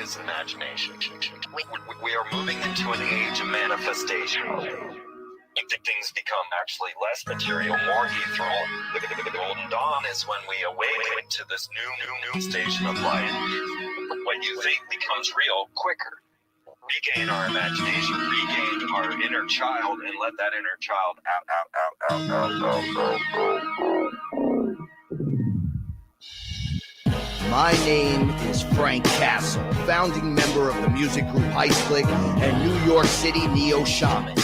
is imagination. We are moving into an age of manifestation. Things become actually less material, more ethereal. The golden dawn is when we awaken to this new station of life. What you think becomes real quicker. Regain our imagination, regain our inner child, and let that inner child out. My name is Frank Castle, founding member of the music group Heist Click and New York City Neo Shaman.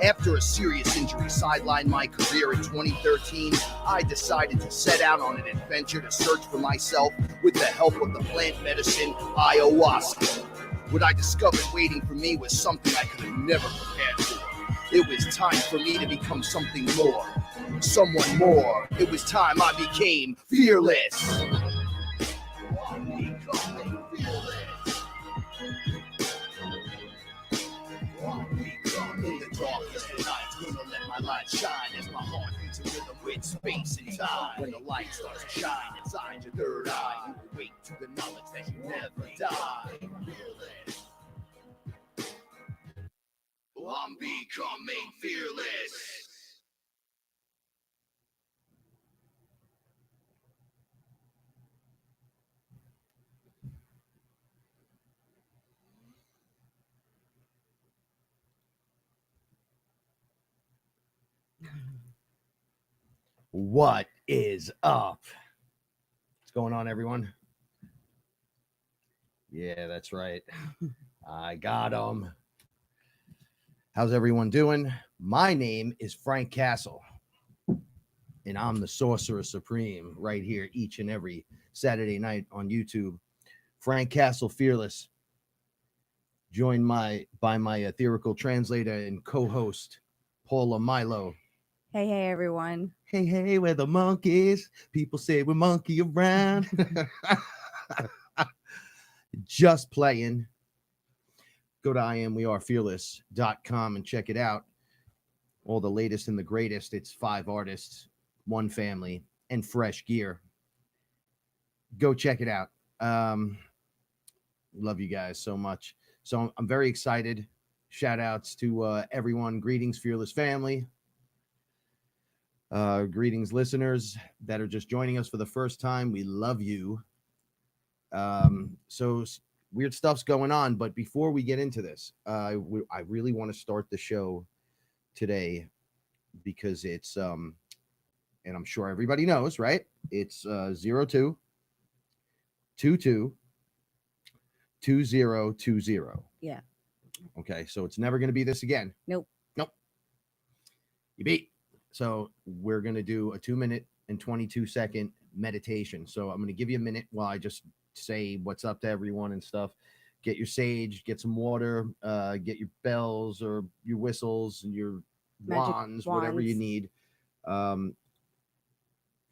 After a serious injury sidelined my career in 2013, I decided to set out on an adventure to search for myself with the help of the plant medicine Ayahuasca. What I discovered waiting for me was something I could have never prepared for. It was time for me to become something more, someone more. It was time I became fearless. In the darkest of nights, gonna let my light shine as my heart beats a rhythm with space and time. When the light starts to shine inside your third eye, you awake to the knowledge that you never die. I'm becoming fearless. What is up? What's going on, everyone? Yeah, that's right. I got 'em. How's everyone doing? My name is Frank Castle, and I'm the Sorcerer Supreme right here each and every Saturday night on YouTube. Frank Castle Fearless, joined by my etherical translator and co-host, Paula Milo. Hey, everyone. Hey, we're the monkeys. People say we're monkey around. Just playing. Go to IamWeAreFearless.com and check it out. All the latest and the greatest. It's 5 artists, 1 family, and fresh gear. Go check it out. Love you guys so much. So I'm very excited. Shout outs to everyone. Greetings, Fearless family. Greetings, listeners that are just joining us for the first time. We love you. So weird stuff's going on, but before we get into this, I really want to start the show today because it's and I'm sure everybody knows, right? It's 02 22 2020. Yeah. Okay, so it's never going to be this again. Nope. You beat. So we're going to do a 2-minute and 22-second meditation. So I'm going to give you a minute while I just say what's up to everyone and stuff. Get your sage, get some water, get your bells or your whistles and your wands, whatever you need.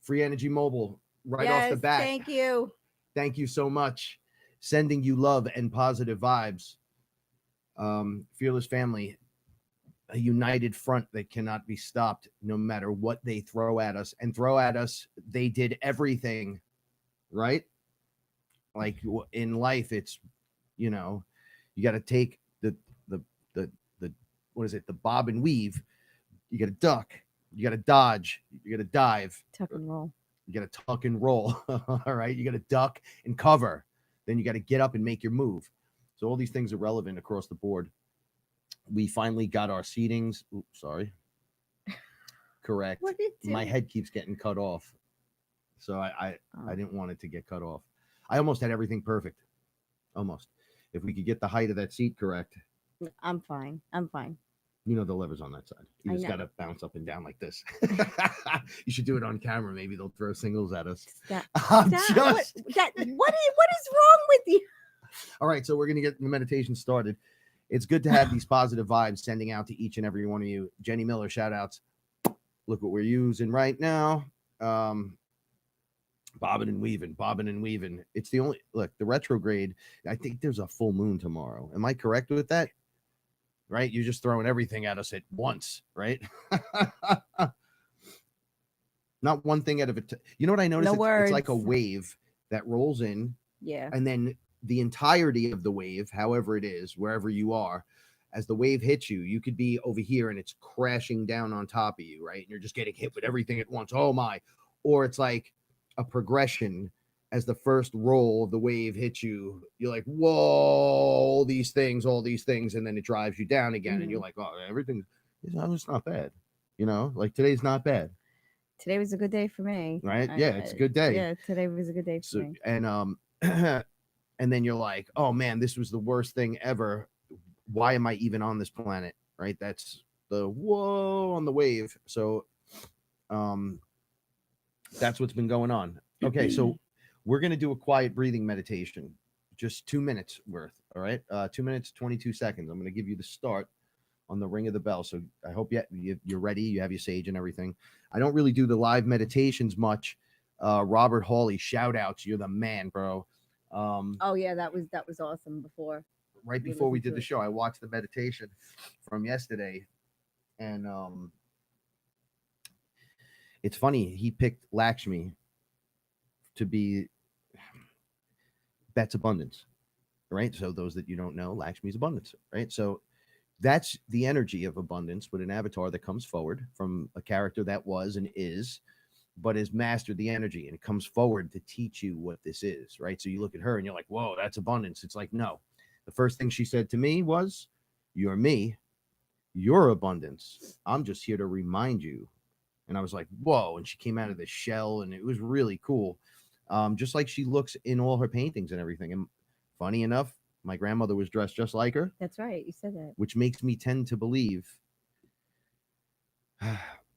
Free Energy Mobile right off the bat. Thank you. Thank you so much. Sending you love and positive vibes. Fearless family, a united front that cannot be stopped no matter what they throw at us. And throw at us, they did everything, right? Like in life, it's, you know, you got to take the what is it? The bob and weave. You got to duck. You got to dodge. You got to dive. Tuck and roll. You got to tuck and roll. All right. You got to duck and cover. Then you got to get up and make your move. So all these things are relevant across the board. We finally got our seatings. Oops, sorry. Correct. My head keeps getting cut off. So I didn't want it to get cut off. I almost had everything perfect. Almost. If we could get the height of that seat correct. I'm fine. You know the levers on that side. You just got to bounce up and down like this. You should do it on camera. Maybe they'll throw singles at us. What is wrong with you? All right, so we're going to get the meditation started. It's good to have these positive vibes sending out to each and every one of you. Jenny Miller, shout outs. Look what we're using right now. Bobbing and weaving. It's the only, look, the retrograde. I think there's a full moon tomorrow. Am I correct with that? Right? You're just throwing everything at us at once, right? not one thing out of it. You know what I noticed? It's like a wave that rolls in. Yeah. And then the entirety of the wave, however it is, wherever you are, as the wave hits you, you could be over here and it's crashing down on top of you, right? And you're just getting hit with everything at once. Oh my. Or it's like a progression. As the first roll of the wave hits you, you're like, whoa, all these things, and then it drives you down again, and you're like, oh, everything, it's not bad, like today's not bad. Today was a good day for me. Right? Yeah, it's a good day. Yeah, today was a good day for me. And and then you're like, oh man, this was the worst thing ever. Why am I even on this planet? Right? That's the whoa on the wave. So that's what's been going on. Okay, so we're going to do a quiet breathing meditation, just 2 minutes worth. All right, 2 minutes 22 seconds. I'm going to give you the start on the ring of the bell. So I hope you're ready. You have your sage and everything. I don't really do the live meditations much. Robert Hawley, shout outs. You're the man, bro. Oh yeah, that was awesome. Right before we did the show, I watched the meditation from yesterday, and it's funny. He picked Lakshmi to be that's abundance, right? So those that you don't know, Lakshmi's abundance, right? So that's the energy of abundance with an avatar that comes forward from a character that was and is, but has mastered the energy, and it comes forward to teach you what this is, right? So you look at her and you're like, whoa, that's abundance. It's like, no. The first thing she said to me was, you're me, you're abundance. I'm just here to remind you. And I was like, whoa. And she came out of the shell, and it was really cool. Just like she looks in all her paintings and everything. And funny enough, my grandmother was dressed just like her. That's right. You said that. Which makes me tend to believe,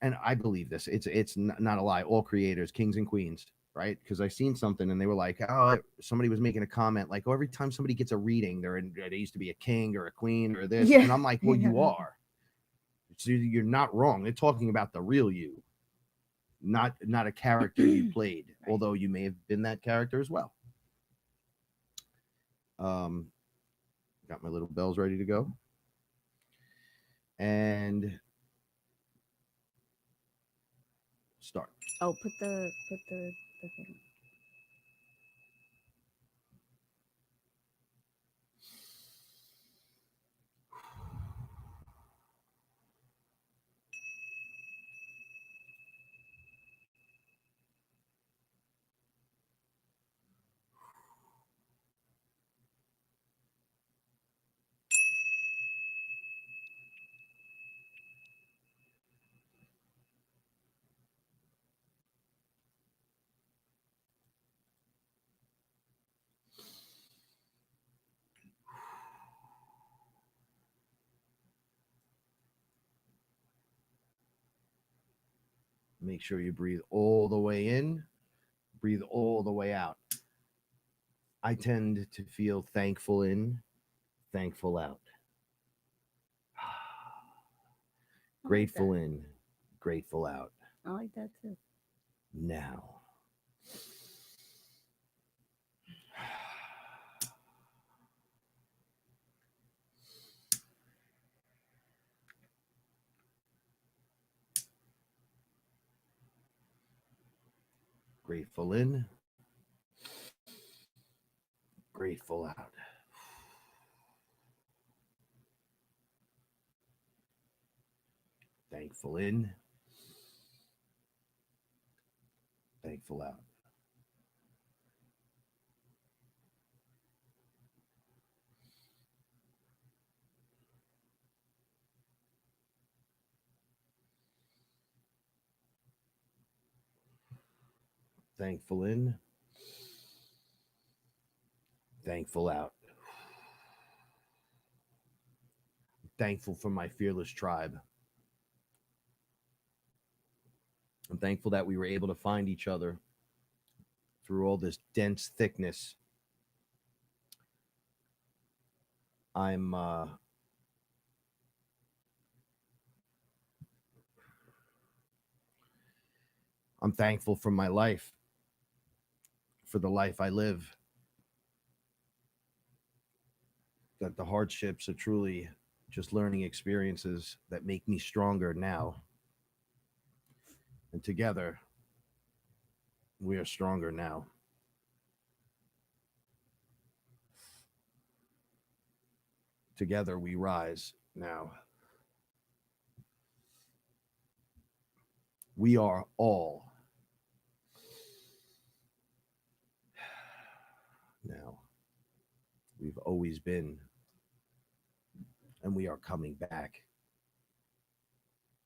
and I believe this, it's not a lie, all creators, kings and queens, right? Because I seen something and they were like, oh, somebody was making a comment like, oh, every time somebody gets a reading, they used to be a king or a queen or this. Yeah. And I'm like, well, you are. So you're not wrong. They're talking about the real you, not a character you played, right. Although you may have been that character as well. Got my little bells ready to go. And start. Oh, put the thing. Make sure you breathe all the way in, breathe all the way out. I tend to feel thankful in, thankful out. Grateful in, grateful out. I like that too. Now. Grateful in, grateful out. Thankful in, thankful out. Thankful in, thankful out. Thankful for my fearless tribe. I'm thankful that we were able to find each other through all this dense thickness. I'm thankful for my life, for the life I live, that the hardships are truly just learning experiences that make me stronger now. And together, we are stronger now. Together we rise. Now, we are all now. We've always been, and we are coming back.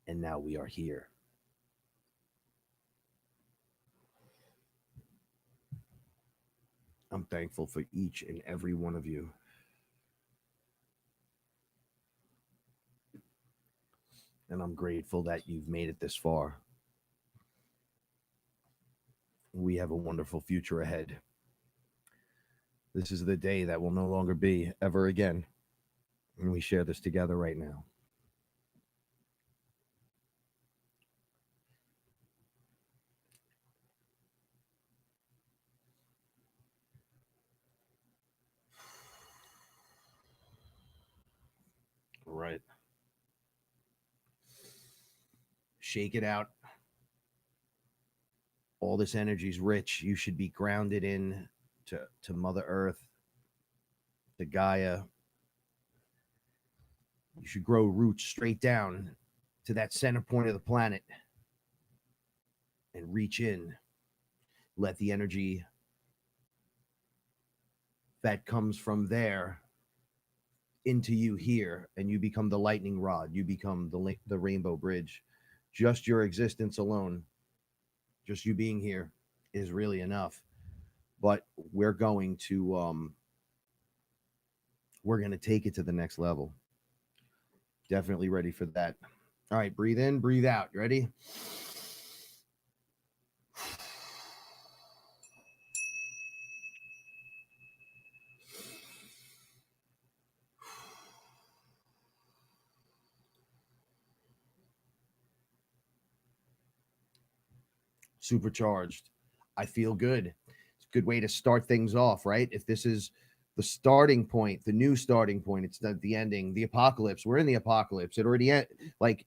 And now we are here. I'm thankful for each and every one of you. And I'm grateful that you've made it this far. We have a wonderful future ahead. This is the day that will no longer be ever again. And we share this together right now. All right. Shake it out. All this energy is rich. You should be grounded in to Mother Earth, to Gaia. You should grow roots straight down to that center point of the planet and reach in. Let the energy that comes from there into you here, and you become the lightning rod. You become the rainbow bridge. Just your existence alone, just you being here, is really enough. But we're going to take it to the next level. Definitely ready for that. All right, breathe in, breathe out. You ready? Supercharged. I feel good. It's a good way to start things off, right? If this is the starting point, the new starting point, it's not the ending, the apocalypse. We're in the apocalypse. It already like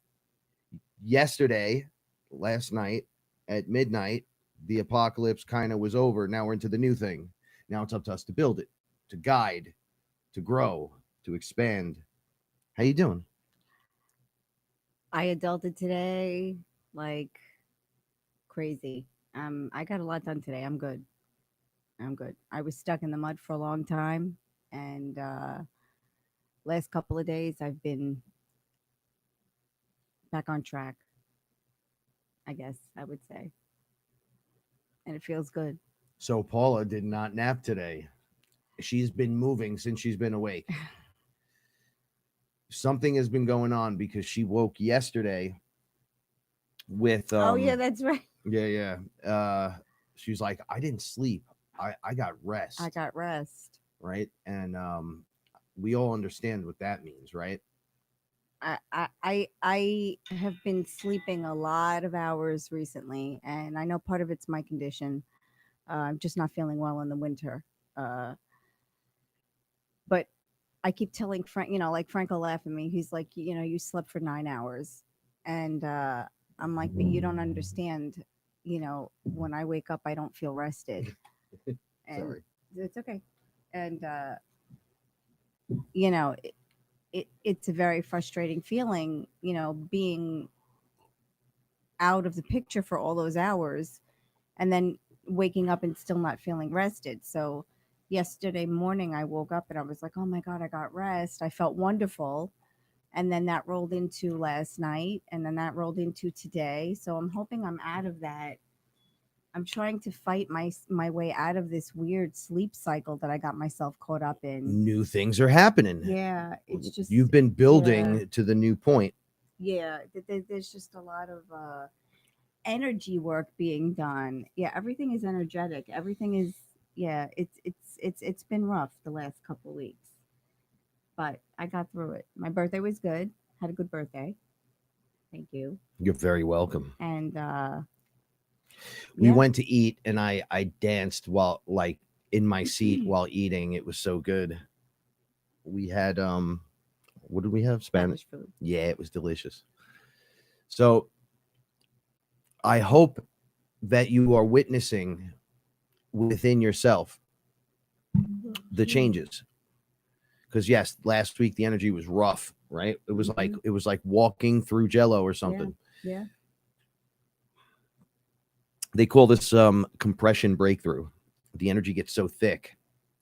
yesterday, last night at midnight, the apocalypse kind of was over. Now we're into the new thing. Now it's up to us to build it, to guide, to grow, to expand. How you doing? I adulted today like crazy. I got a lot done today. I'm good. I was stuck in the mud for a long time, and last couple of days I've been back on track, I guess I would say. And it feels good. So Paula did not nap today. She's been moving since she's been awake. Something has been going on because she woke yesterday with oh yeah, that's right. Yeah. She's like, I didn't sleep. I got rest. I got rest. Right. And we all understand what that means, right? I have been sleeping a lot of hours recently, and I know part of it's my condition. I'm just not feeling well in the winter. But I keep telling Frank, like Frank will laugh at me. He's like, you slept for 9 hours. And I'm like, but you don't understand. When I wake up, I don't feel rested. And Sorry. It's okay. And, it's a very frustrating feeling, being out of the picture for all those hours and then waking up and still not feeling rested. So yesterday morning I woke up and I was like, oh my God, I got rest. I felt wonderful. And then that rolled into last night, and then that rolled into today. So I'm hoping I'm out of that. I'm trying to fight my way out of this weird sleep cycle that I got myself caught up in. New things are happening. Yeah, it's just you've been building to the new point. Yeah, there's just a lot of energy work being done. Yeah, everything is energetic. Everything is it's been rough the last couple weeks. But I got through it. My birthday was good. Had a good birthday. Thank you. You're very welcome. And we went to eat, and I danced while in my seat while eating. It was so good. We had what did we have? Spanish food. Yeah, it was delicious. So I hope that you are witnessing within yourself the changes, because yes, last week the energy was rough, right? It was like Mhm. it was like walking through jello or something. Yeah. They call this compression breakthrough. The energy gets so thick,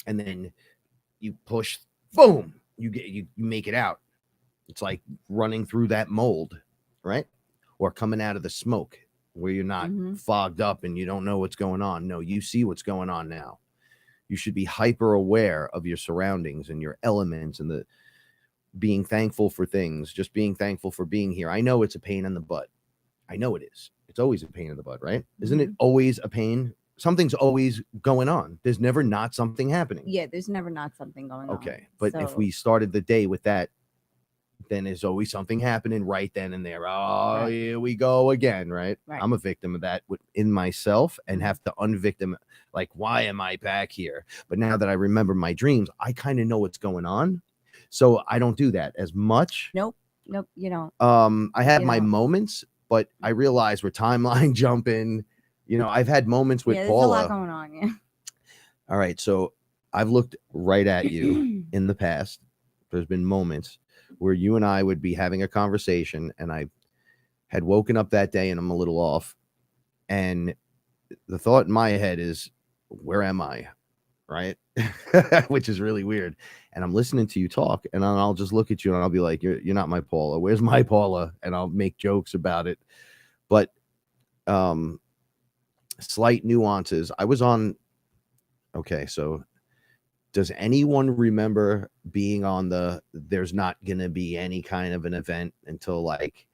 and then you push, boom, you make it out. It's like running through that mold, right? Or coming out of the smoke where you're not Mhm. fogged up and you don't know what's going on. No, you see what's going on now. You should be hyper aware of your surroundings and your elements and the being thankful for things, just being thankful for being here. I know it's a pain in the butt. I know it is. It's always a pain in the butt, right? Isn't it Mhm. always a pain? Something's always going on. There's never not something happening. Yeah, there's never not something going on. Okay. But if So- we started the day with that, then there's always something happening right then and there. Oh, Right. here we go again, right? Right. I'm a victim of that in myself and Mhm. have to unvictim, like, why am I back here? But now that I remember my dreams, I kind of know what's going on. So I don't do that as much. Nope, you don't. I have You my don't. moments, but I realize we're timeline jumping. You know, I've had moments with Yeah, there's a lot Paula. going on. Yeah. All right, so I've looked right at you in the past. There's been moments where you and I would be having a conversation, and I had woken up that day and I'm a little off. And the thought in my head is, where am I? Right? Which is really weird. And I'm listening to you talk, and I'll just look at you and I'll be like, you're not my Paula. Where's my Paula? And I'll make jokes about it. But slight nuances. I was on. Okay, so does anyone remember being on there's not going to be any kind of an event until like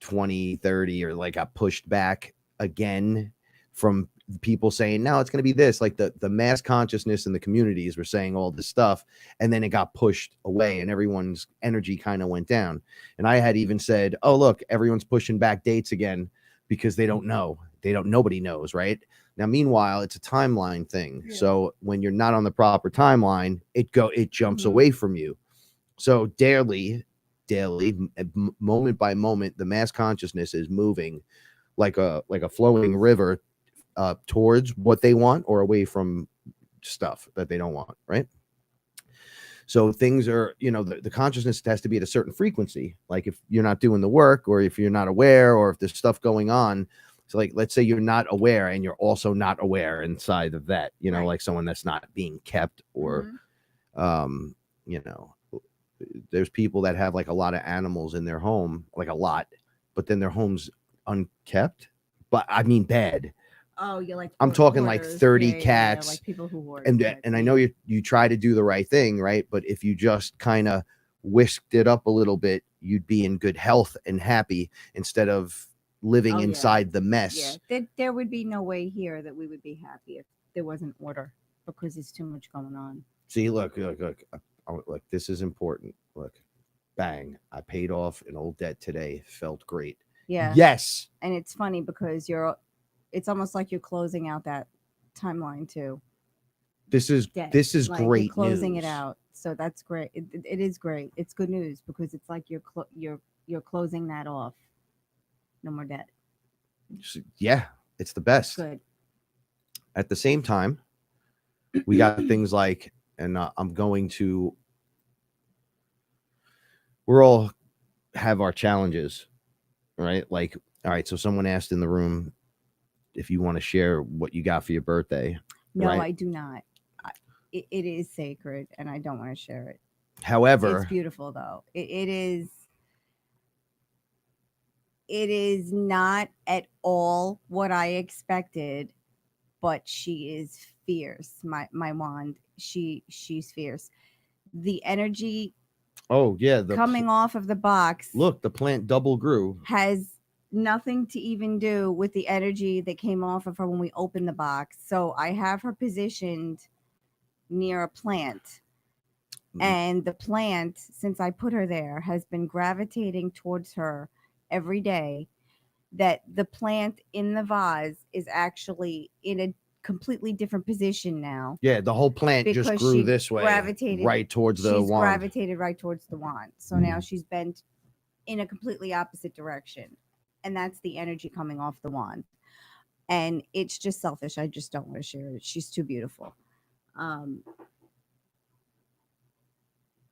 2030, or like got pushed back again from people saying, no, it's going to be this, like the mass consciousness in the communities were saying all this stuff, and then it got pushed away and everyone's energy kind of went down. And I had even said, oh, look, everyone's pushing back dates again because they don't know. Nobody knows, right? Now, meanwhile, it's a timeline thing. Yeah. So when you're not on the proper timeline, it jumps Mhm. away from you. So daily, moment by moment, the mass consciousness is moving like a flowing river towards what they want or away from stuff that they don't want, right? So things are, the consciousness has to be at a certain frequency. Like if you're not doing the work, or if you're not aware, or if there's stuff going on. So like, let's say you're not aware and you're also not aware inside of that, Right. like someone that's not being kept, or, Mhm. there's people that have like a lot of animals in their home, like a lot, but then their home's unkept. But I mean, bad. Oh, you're like I'm talking like hoarders. 30 Yeah, cats. like people who hoard. And pets, I yeah. know you try to do the right thing, right? But if you just kind of whisked it up a little bit, you'd be in good health and happy instead of living Oh, yeah. inside the mess. Yeah, there would be no way here that we would be happy if there wasn't order, because there's too much going on. See, look, this is important. Look, bang, I paid off an old debt today. Felt great. Yeah. Yes. And it's funny because it's almost like you're closing out that timeline too. This is Debt. Like great you're closing news. it out. So that's great. It is great. It's good news because it's like you're closing that off. No more debt. Yeah, it's the best. Good. At the same time, we got things like, and we're all have our challenges, right? Like, all right, so someone asked in the room if you want to share what you got for your birthday. No, right? I do not. It is sacred, and I don't want to share it. However, It's beautiful though. It is not at all what I expected, but she is fierce. My wand, she's fierce. The energy oh yeah, coming off of the box look, the plant double grew. has nothing to even do with the energy that came off of her when we opened the box. So I have her positioned near a plant. And the plant, since I put her there, has been gravitating towards her every day. That the plant in the vase is actually in a completely different position now. Yeah, the whole plant just Because grew she this way, gravitated- right towards the She's wand. gravitated right towards the wand. So now she's bent in a completely opposite direction. And that's the energy coming off the wand. And it's just selfish. I just don't want to share it. She's too beautiful.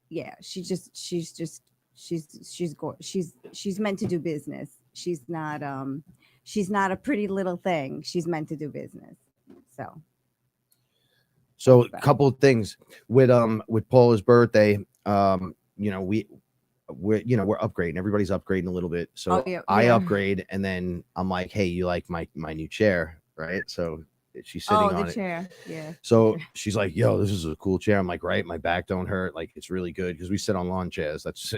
yeah, she's meant to do business. She's not a pretty little thing. She's meant to do business. So a Right. couple of things with Paula's birthday. You know, we're upgrading. Everybody's upgrading a little bit. So Oh, yeah, I yeah. upgrade, and then I'm like, hey, you like my new chair, right? So she's sitting Oh, on the it. chair. Yeah. So she's like, yo, this is a cool chair. I'm like, right, my back don't hurt. Like, it's really good because we sit on lawn chairs. That's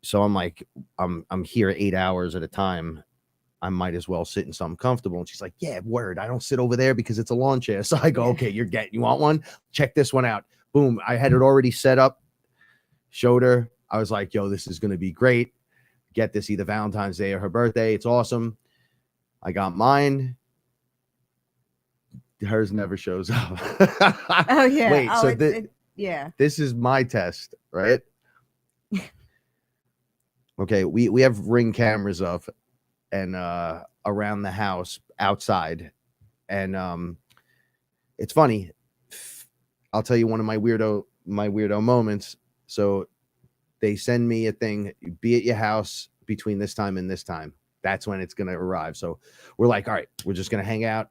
so I'm like, I'm here 8 hours at a time. I might as well sit in something comfortable. And she's like, yeah, word. I don't sit over there because it's a lawn chair. So I go, Yeah. okay, you want one? Check this one out. Boom. I had it already set up. Showed her. I was like, yo, this is going to be great. Get this either Valentine's Day or her birthday. It's awesome. I got mine. Hers never shows up. Oh, yeah. Wait, Oh, so yeah. this is my test, right? Okay, we have Ring cameras up and around the house outside, and it's funny. I'll tell you one of my weirdo moments. So they send me a thing, be at your house between this time and this time. That's when it's gonna arrive. So we're like, all right, we're just gonna hang out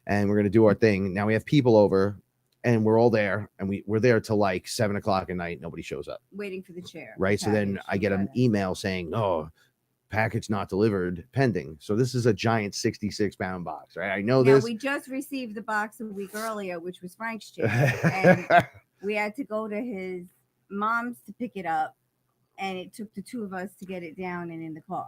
and we're gonna do our thing. Now we have people over and we're all there, and we're there till like 7 o'clock at night. Nobody shows up. Waiting for the chair. Right. So then I get an email saying, oh, package not delivered, pending. So this is a giant 66-pound box, right? I know now, this. we just received the box a week earlier, which was Frank's chair. And we had to go to his mom's to pick it up, and it took the two of us to get it down and in the car.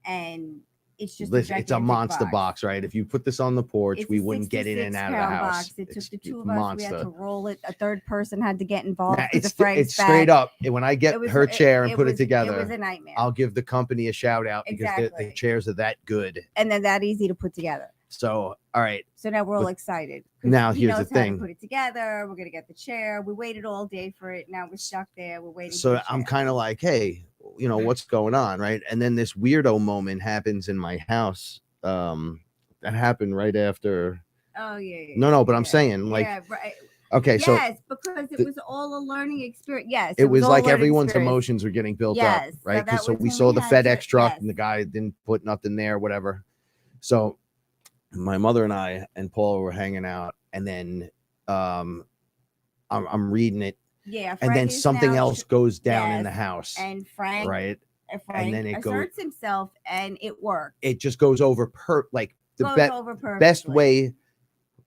And it's just it's a monster box, right? If you put this on the porch, we wouldn't get in and out of the house. Box. It took the two of us. We had to roll it. A third person had to get involved. Nah, it's straight up. When I get her chair and put it together, it was a nightmare. I'll give the company a shout out because the chairs are that good and they're that easy to put together. So, all right. So now we're all excited. Now here's the thing. To put it together. We're gonna get the chair. We waited all day for it. Now we're stuck there. We're waiting. So I'm kind of like, hey, what's going on, right? And then this weirdo moment happens in my house. That happened right after. Oh yeah. No, but I'm saying like. Yeah, right. Okay, so yes, because it was all a learning experience. Yes, it was like everyone's emotions were getting built up, right? Because so we saw the FedEx truck and the guy didn't put nothing there, whatever. So my mother and I and Paula were hanging out, and then I'm reading it. Yeah, and then something else goes down in the house, and Frank, right? And then it asserts himself, and it works. It just goes over the best way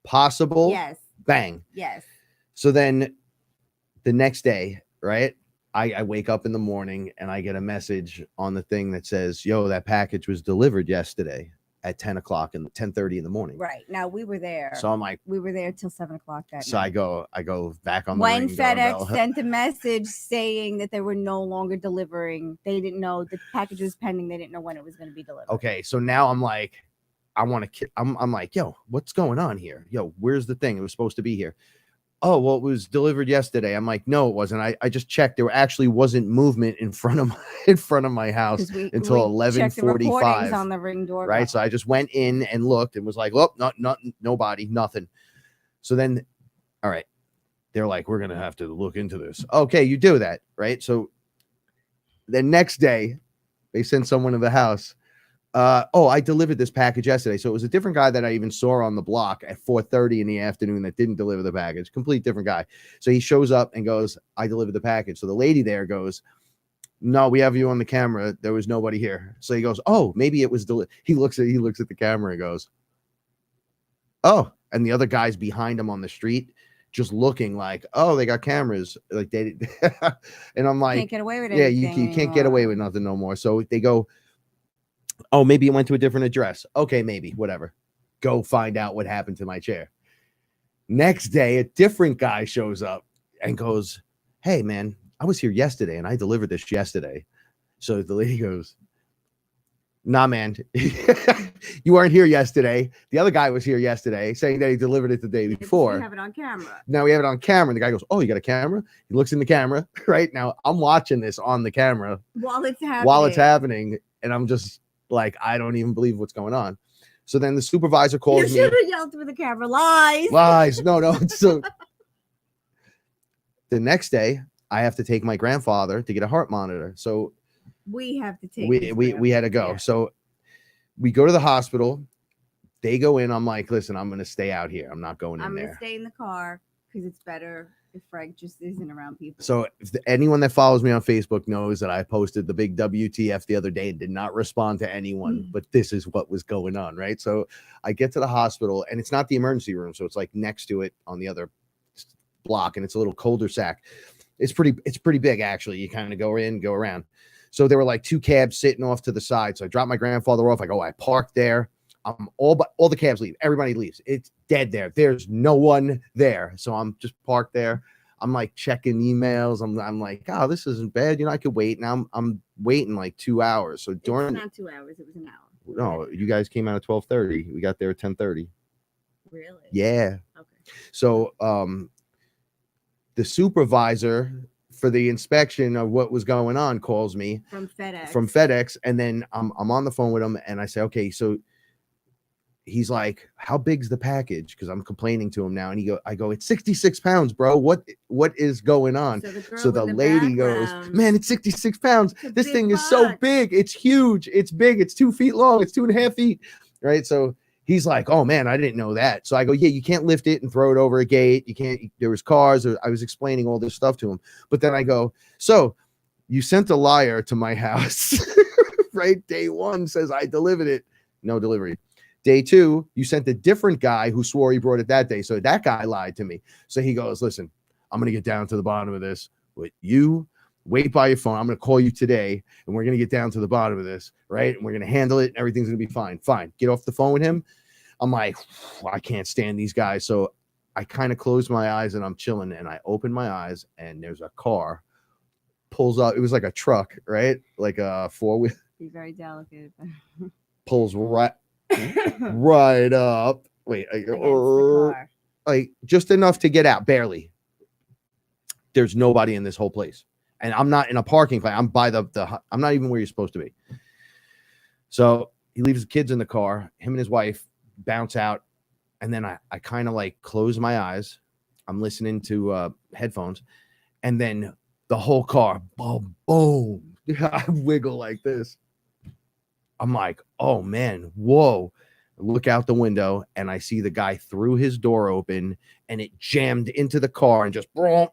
possible. Yes. Bang. Yes. So then the next day, right? I wake up in the morning and I get a message on the thing that says, yo, that package was delivered yesterday at 10:00 and 10:30 in the morning. Right. Now we were there. So I'm like, we were there till 7 o'clock that night. So I go back on the when Ring FedEx doorbell. sent a message saying that they were no longer delivering. They didn't know the package was pending. They didn't know when it was going to be delivered. Okay. So now I'm like, I'm like, yo, what's going on here? Yo, where's the thing? It was supposed to be here. Oh, well, it was delivered yesterday. I'm like, no, it wasn't. I just checked. There actually wasn't movement in front of my house until 11:45 on the Ring doorbell. Right. So I just went in and looked and was like, oh, nobody, nothing. So then, all right, they're like, we're gonna have to look into this. Okay, you do that, right? So the next day, they send someone to the house. I delivered this package yesterday. So it was a different guy that I even saw on the block at 4:30 in the afternoon that didn't deliver the package. Complete different guy. So he shows up and goes, I delivered the package. So the lady there goes, no, we have you on the camera. There was nobody here. So he goes, oh, maybe it was he looks at the camera and goes, oh, and the other guy's behind him on the street just looking like, oh, they got cameras. Like they and I'm like, can't get away with it. Yeah, you can't get away with nothing no more. So they go, oh, maybe it went to a different address. Okay, maybe, whatever. Go find out what happened to my chair. Next day, a different guy shows up and goes, hey, man, I was here yesterday and I delivered this yesterday. So the lady goes, nah, man, you weren't here yesterday. The other guy was here yesterday saying that he delivered it the day before. We have it on camera. Now we have it on camera. And the guy goes, oh, you got a camera? He looks in the camera. Right now, I'm watching this on the camera while it's happening. And I'm just like, I don't even believe what's going on. So then the supervisor calls me. You should have yelled through the camera, lies. No. So the next day I have to take my grandfather to get a heart monitor. So We have to take we had to go. Yeah. So we go to the hospital. They go in. I'm like, listen, I'm going to stay out here. I'm not going in I'm there. gonna stay in the car because it's better if Frank just isn't around people. So if anyone that follows me on Facebook knows that I posted the big WTF the other day and did not respond to anyone, but this is what was going on, right? So I get to the hospital and it's not the emergency room. So it's like next to it on the other block, and it's a little cul-de-sac. It's pretty big, actually. You kind of go in, go around. So there were like 2 cabs sitting off to the side. So I dropped my grandfather off. I parked there. All the cabs leave. Everybody leaves. It's dead there. There's no one there. So I'm just parked there. I'm like checking emails. I'm like, oh, this isn't bad. I could wait. Now I'm waiting like 2 hours. So during It's not 2 hours. It was an hour. no, you guys came out at 12:30. We got there at 10:30. Really? Yeah. Okay. So the supervisor for the inspection of what was going on calls me From FedEx, and then I'm on the phone with him, and I say, okay, so he's like, how big's the package? Because I'm complaining to him now, and I go, it's 66 pounds, bro. What is going on? So the lady goes, man, it's 66 pounds. This thing is so big. It's huge. It's big. It's 2 feet long. It's 2.5 feet. Right. So he's like, oh man, I didn't know that. So I go, yeah, you can't lift it and throw it over a gate. You can't, there was cars. I was explaining all this stuff to him. But then I go, so you sent a liar to my house, right? Day 1 says I delivered it. No delivery. Day 2, you sent a different guy who swore he brought it that day. So that guy lied to me. So he goes, listen, I'm going to get down to the bottom of this. But you wait by your phone. I'm going to call you today, and we're going to get down to the bottom of this, right? And we're going to handle it, and everything's going to be fine. Fine. Get off the phone with him. I'm like, I can't stand these guys. So I kind of close my eyes, and I'm chilling, and I open my eyes, and there's a car pulls up. It was like a truck, right? Like a 4-wheel. Be very delicate. Pulls right up. Wait, like just enough to get out, barely. There's nobody in this whole place, and I'm not in a parking lot. I'm by I'm not even where you're supposed to be. So he leaves the kids in the car. Him and his wife bounce out, and then I kind of like close my eyes. I'm listening to headphones, and then the whole car, boom, boom. I wiggle like this. I'm like, oh man, whoa. I look out the window and I see the guy threw his door open and it jammed into the car and just and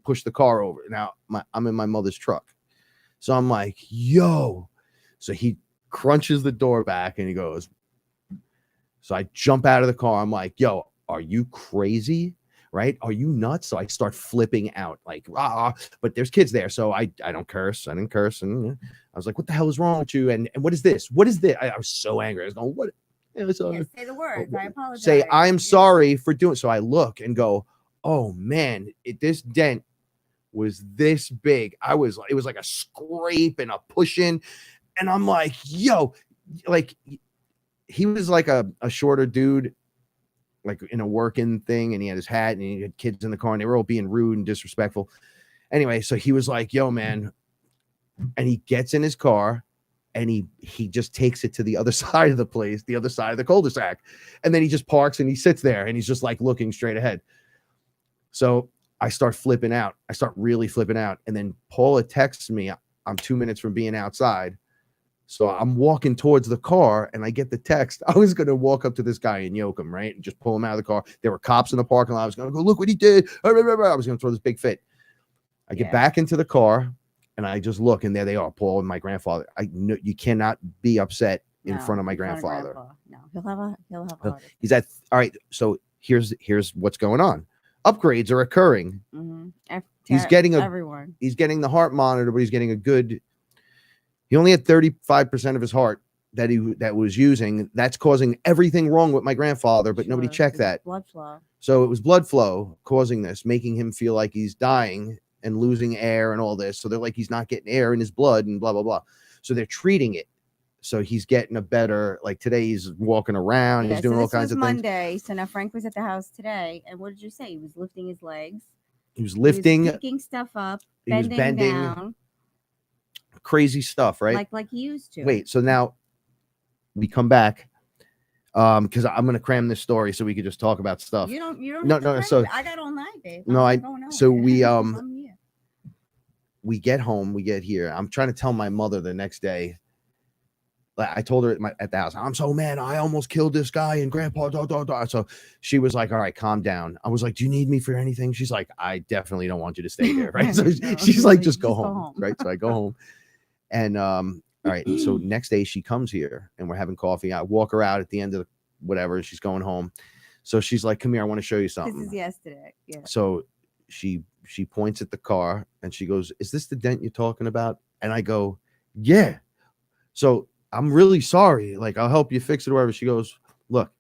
pushed the car over. Now I'm in my mother's truck. So I'm like, yo. So he crunches the door back and he goes. So I jump out of the car. I'm like, yo, are you crazy? Right? Are you nuts? So I start flipping out like, but there's kids there. So I don't curse. I didn't curse. And I was like, what the hell is wrong with you? And what is this? What is this? I was so angry. I was going, what? Say the words. I apologize. Say, I'm sorry for doing. So I look and go, oh man, this dent was this big. It was like a scrape and a pushing. And I'm like, yo, like he was like a shorter dude, like in a working thing, and he had his hat and he had kids in the car and they were all being rude and disrespectful. Anyway, so he was like, yo, man. And he gets in his car and he just takes it to the other side of the place, the other side of the cul-de-sac. And then he just parks and he sits there and he's just like looking straight ahead. So I start flipping out. I start really flipping out. And then Paula texts me, I'm 2 minutes from being outside. So I'm walking towards the car and I get the text. I was going to walk up to this guy and yoke him, right? And just pull him out of the car. There were cops in the parking lot. I was going to go, look what he did. I was going to throw this big fit. I get back into the car and I just look and there they are, Paul and my grandfather. I know you cannot be upset in front of my grandfather. No, he'll have a heart. He's at, all right. So here's what's going on. Upgrades are occurring. Mm-hmm. He's getting everyone. He's getting the heart monitor, but he's getting he only had 35% of his heart that was using. That's causing everything wrong with my grandfather, but nobody checked that. Blood flow. So it was blood flow causing this, making him feel like he's dying and losing air and all this. So they're like, he's not getting air in his blood and blah, blah, blah. So they're treating it. So he's getting a better, like today he's walking around. He's doing all kinds of Monday, things. So now Frank was at the house today. And what did you say? He was lifting his legs. He was lifting. He was picking stuff up. He was bending. Down. Crazy stuff, right? Like he used to. Wait, so now we come back. Because I'm gonna cram this story so we could just talk about stuff. You don't No, have to no, cram so- it. I got all night, babe. No, I'm not going so nowhere. we I'm here. we get home, we get here. I'm trying to tell my mother the next day. Like I told her at the house, I'm so mad. I almost killed this guy and grandpa. So she was like, all right, calm down. I was like, do you need me for anything? She's like, I definitely don't want you to stay there. Right. So No, she's like, just go go home. Right. So I go home. And all right. So next day she comes here and we're having coffee. I walk her out at the end of whatever. She's going home. So she's like, come here, I want to show you something. This is yesterday. Yeah. So she points at the car and she goes, is this the dent you're talking about? And I go, yeah. So I'm really sorry. Like, I'll help you fix it or whatever. She goes, look,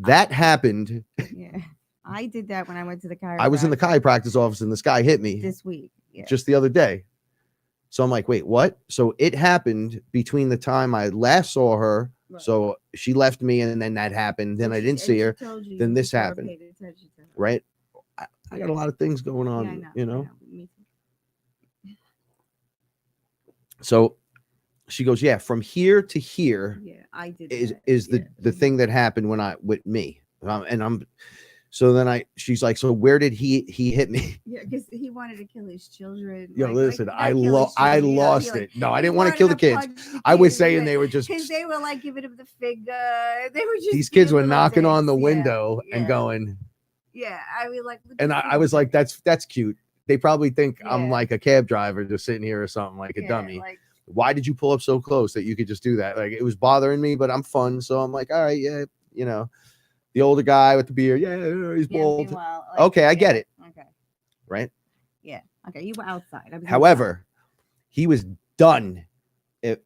that happened. Yeah. I did that when I went to the chiropractor. I was in the chiropractor's office and this guy hit me this week. Yeah. just the other day. So I'm like, wait, what? So it happened between the time I last saw her. Right. So she left me and then that happened. Then I didn't see her. Then this happened. Right. I got a lot of things going on, Yeah, I know, you know? I know. Me too. So she goes, yeah, from here to here Yeah, I did. is that. the thing that happened when I with me. And I'm so then she's like, so where did he hit me? Yeah, because he wanted to kill his children. Yo, listen, not I kill his I children, lost he, it. No, I he didn't want to wanted kill the kids. punch the I was kids, saying but- they were just because they were like giving him the finger. They were just these kids were being little knocking on the dicks, yeah, window and yeah. going, Yeah, I mean, like, and I was like, that's cute. They probably think I'm Yeah. like a cab driver just sitting here or something, like a dummy. Like, Why did you pull up so close that you could just do that? Like, it was bothering me, but I'm fun. So I'm like, all right, yeah, you know, the older guy with the beard. Yeah, he's yeah, bald. meanwhile, Okay, I yeah, get it. Okay. Right. Yeah. Okay. You were outside. I was However, he was done.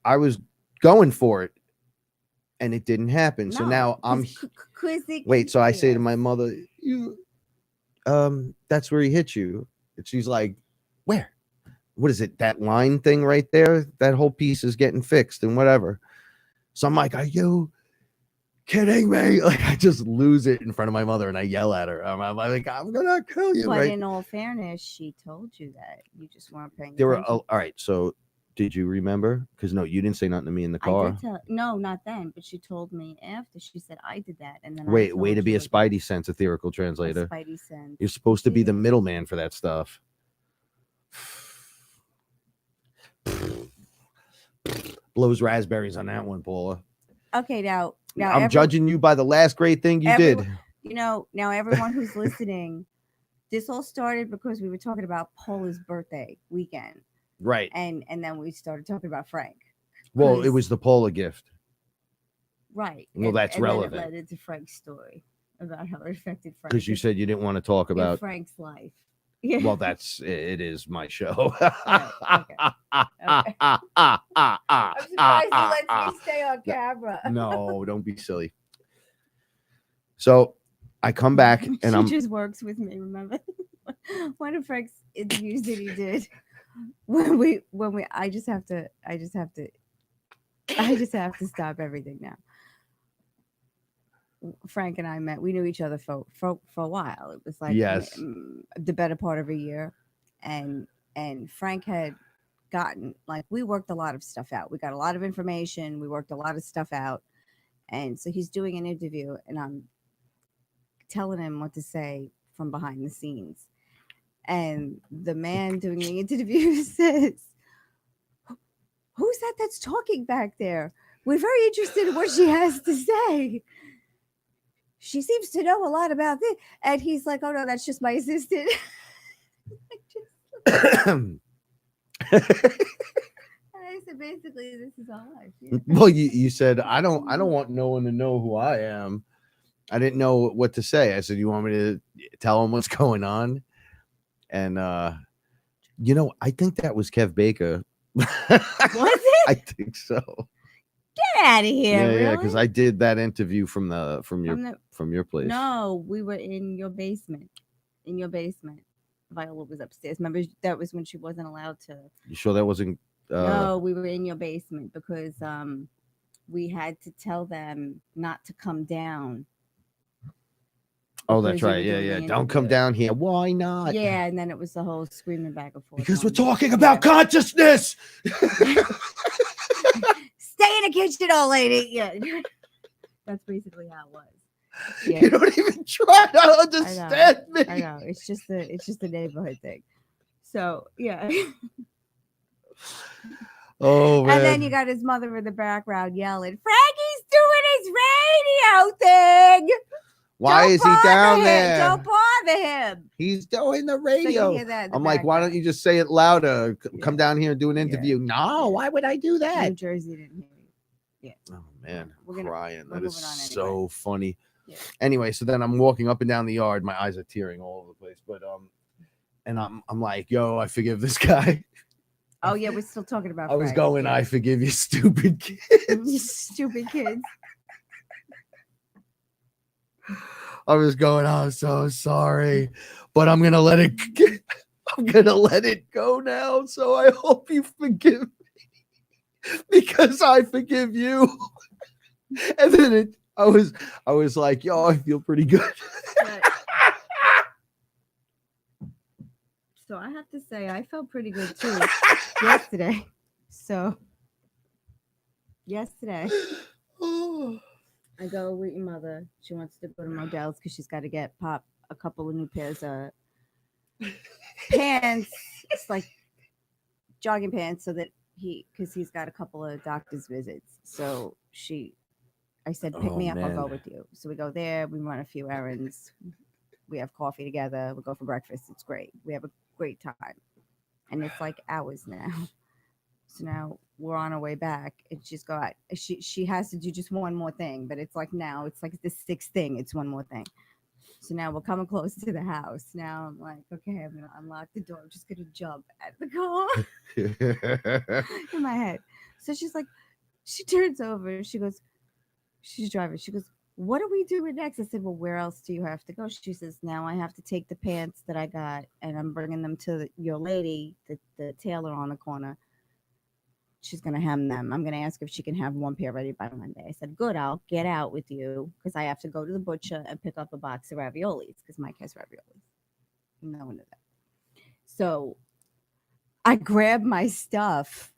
I was going for it and it didn't happen. So now I'm wait. So I say to my mother, you, that's where he hit you. And she's like, where? What is it? That line thing right there? That whole piece is getting fixed and whatever. So I'm like, are you kidding me? Like, I just lose it in front of my mother and I yell at her. I'm like, I'm gonna kill you. But Right? in all fairness, she told you that you just weren't paying There were attention. all right. So did you remember? Because no, you didn't say nothing to me in the I car. did tell, no, not then, but she told me after. She said I did that, and then Wait, I way told to be you a again. Spidey sense, etherecal A translator. Spidey sense. You're supposed to be the Yeah. middleman for that stuff. Blows raspberries on that one, Paula. Okay, now I'm judging you by the last great thing you did. You know, now everyone who's listening, this all started because we were talking about Paula's birthday weekend, Right. and then we started talking about Frank. Well, it 'cause- was the Paula gift. Right. Well, that's then relevant. it led into Frank's story about how it affected Frank. Because you said you didn't want to talk in about. Frank's life. Yeah. Well, it is my show. okay. I'm surprised he lets me stay on camera. No, don't be silly. So I come back and she I'm just works with me. Remember one of Frank's interviews that he did when we I just have to stop everything now. Frank and I met. We knew each other for a while. It was like Yes. The better part of a year, and Frank had gotten, like, we worked a lot of stuff out. We got a lot of information. We worked a lot of stuff out, and so he's doing an interview, and I'm telling him what to say from behind the scenes, and the man doing the interview says, "Who's that that's talking back there? We're very interested in what she has to say. She seems to know a lot about this." And he's like, "Oh no, that's just my assistant." And I said, basically, this is all life. Yeah. well, you said I don't want no one to know who I am. I didn't know what to say. I said, you want me to tell him what's going on? And you know, I think that was Kev Baker. Was it? I think so. Get out of here! Yeah, Really? because I did that interview from your place. No, we were in your basement. In your basement. Viola was upstairs. Remember, that was when she wasn't allowed to. You sure that wasn't? No, we were in your basement because we had to tell them not to come down. Oh, that's because you were right. Yeah, doing yeah. the Don't come interview. down here. Why not? Yeah, and then it was the whole screaming back and forth. Because we're on- talking yeah. about consciousness. Stay in the kitchen, old lady. Yeah. That's basically how it was. You Yeah, don't even try to understand me. I know. It's just the neighborhood thing. So yeah. Oh man. And then you got his mother in the background yelling, Frankie's doing his radio thing. Why Don't is he bother down him. there? Don't bother him. He's doing the So radio. you hear that in the I'm like, why don't background. you just say it louder? Come Yeah. down here and do an Yeah. interview. No, Yeah. why would I do that? New Jersey didn't hear you. Oh man, We're gonna- crying. we're That is moving on so funny. Yeah. Anyway, so then I'm walking up and down the yard. My eyes are tearing all over the place. But and I'm like, yo, I forgive this guy. Oh yeah, we're still talking about I was Frank. going, Yeah. I forgive you, stupid You kids. stupid kids. I was going, I'm so sorry, but I'm gonna let it. I'm gonna let it go now. So I hope you forgive me because I forgive you. And then I was like, yo, I feel pretty good. But- so I have to say, I felt pretty good too yesterday. So yesterday, Oh. I go with your mother. She wants to go to Modell's because she's got to get Pop a couple of new pairs of pants. It's like jogging pants so that because he's got a couple of doctor's visits. So I said, pick Oh, me up, I'll go man. with you. So we go there, we run a few errands. We have coffee together. We go for breakfast. It's great. We have a great time. And it's like hours now. So now we're on our way back, and she's got she has to do just one more thing, but it's like now it's like the sixth thing. It's one more thing. So now we're coming close to the house. Now I'm like, okay, I'm gonna unlock the door. I'm just gonna jump out of the car in my head. So she's like, she turns over. She goes, she's driving. She goes, what are we doing next? I said, well, where else do you have to go? She says, now I have to take the pants that I got, and I'm bringing them to your lady, the tailor on the corner. She's going to hem them. I'm going to ask if she can have one pair ready by Monday. I said, good, I'll get out with you because I have to go to the butcher and pick up a box of raviolis because Mike has raviolis. No one knew that. So I grabbed my stuff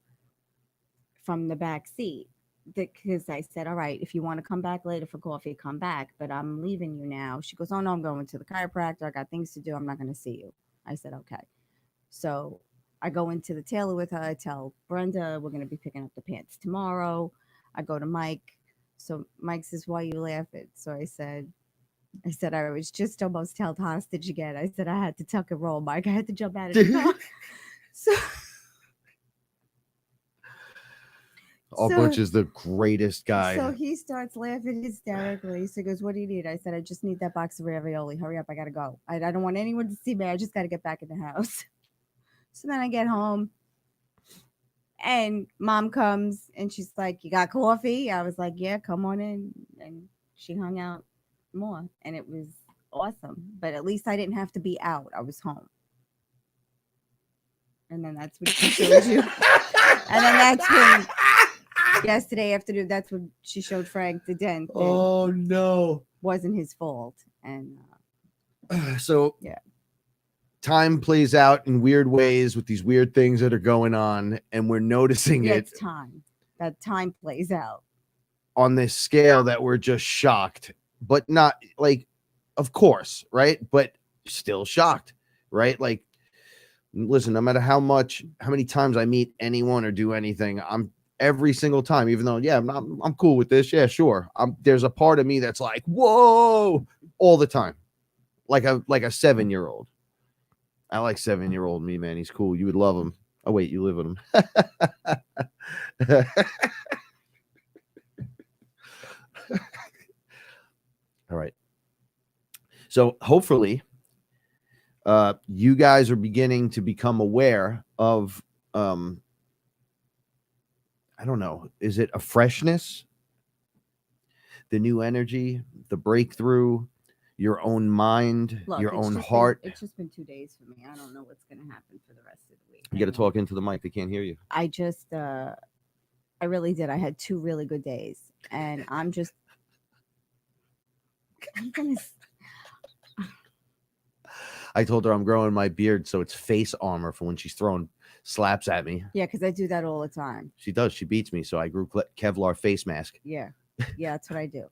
from the back seat because I said, all right, if you want to come back later for coffee, come back, but I'm leaving you now. She goes, oh, no, I'm going to the chiropractor. I got things to do. I'm not going to see you. I said, okay. So I go into the tailor with her. I tell Brenda we're going to be picking up the pants tomorrow. I go to Mike. So Mike says, why are you laughing? So I said, I was just almost held hostage again. I said, I had to tuck and roll, Mike. I had to jump out of the car. Butch is the greatest guy. So he starts laughing hysterically. So he goes, what do you need? I said, I just need that box of ravioli. Hurry up. I got to go. I don't want anyone to see me. I just got to get back in the house. So then I get home and mom comes and she's like, you got coffee? I was like, yeah, come on in. And she hung out more and it was awesome. But at least I didn't have to be out. I was home. And then that's what she showed you. And then that's when yesterday afternoon, that's when she showed Frank the dent. Oh no. Wasn't his fault. And so yeah. Time plays out in weird ways with these weird things that are going on, and we're noticing it. It's time. That time plays out on this scale that we're just shocked, but not like, of course, right? But still shocked, right? Like, listen, no matter how many times I meet anyone or do anything, I'm every single time, even though, yeah, I'm cool with this. Yeah, sure. There's a part of me that's like, whoa, all the time. Like a 7-year-old. I like 7-year-old me, man. He's cool. You would love him. Oh, wait, you live with him. All right. So hopefully you guys are beginning to become aware of, I don't know, is it a freshness? The new energy, the breakthrough, your own mind, your own heart. It's just been 2 days for me. I don't know what's going to happen for the rest of the week. You got to talk into the mic. They can't hear you. I just, I really did. I had 2 really good days, and I'm gonna. I told her I'm growing my beard, so it's face armor for when she's throwing slaps at me. Yeah, because I do that all the time. She does. She beats me, so I grew Kevlar face mask. Yeah, that's what I do.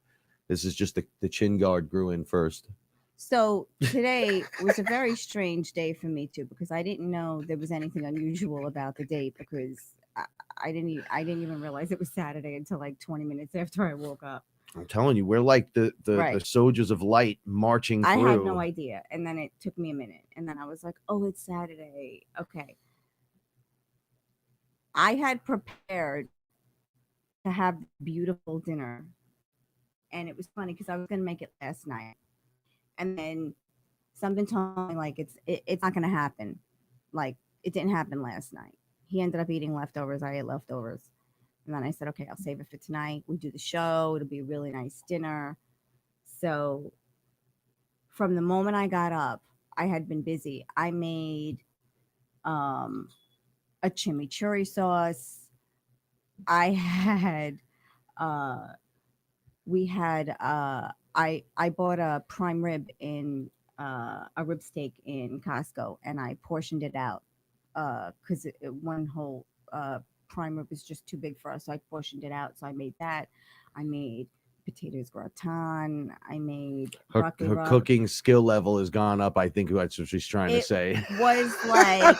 This is just the chin guard grew in first. So today was a very strange day for me too, because I didn't know there was anything unusual about the date, because I didn't even realize it was Saturday until like 20 minutes after I woke up. I'm telling you, we're like the Right. soldiers of light marching I through. had no idea, and then it took me a minute, and then I was like, "Oh, it's Saturday. Okay." I had prepared to have this beautiful dinner, and it was funny because I was going to make it last night, and then something told me like it's not going to happen. Like it didn't happen last night. He ended up eating leftovers. I ate leftovers, and then I said, "Okay, I'll save it for tonight. We do the show. It'll be a really nice dinner." So from the moment I got up, I had been busy. I made um, a chimichurri sauce. I had uh, we had I bought a prime rib in a rib steak in Costco, and I portioned it out because one whole prime rib was just too big for us, so I portioned it out. So I made that. I made potatoes gratin. I made Her cooking skill level has gone up. I think that's what she's trying to say. Was like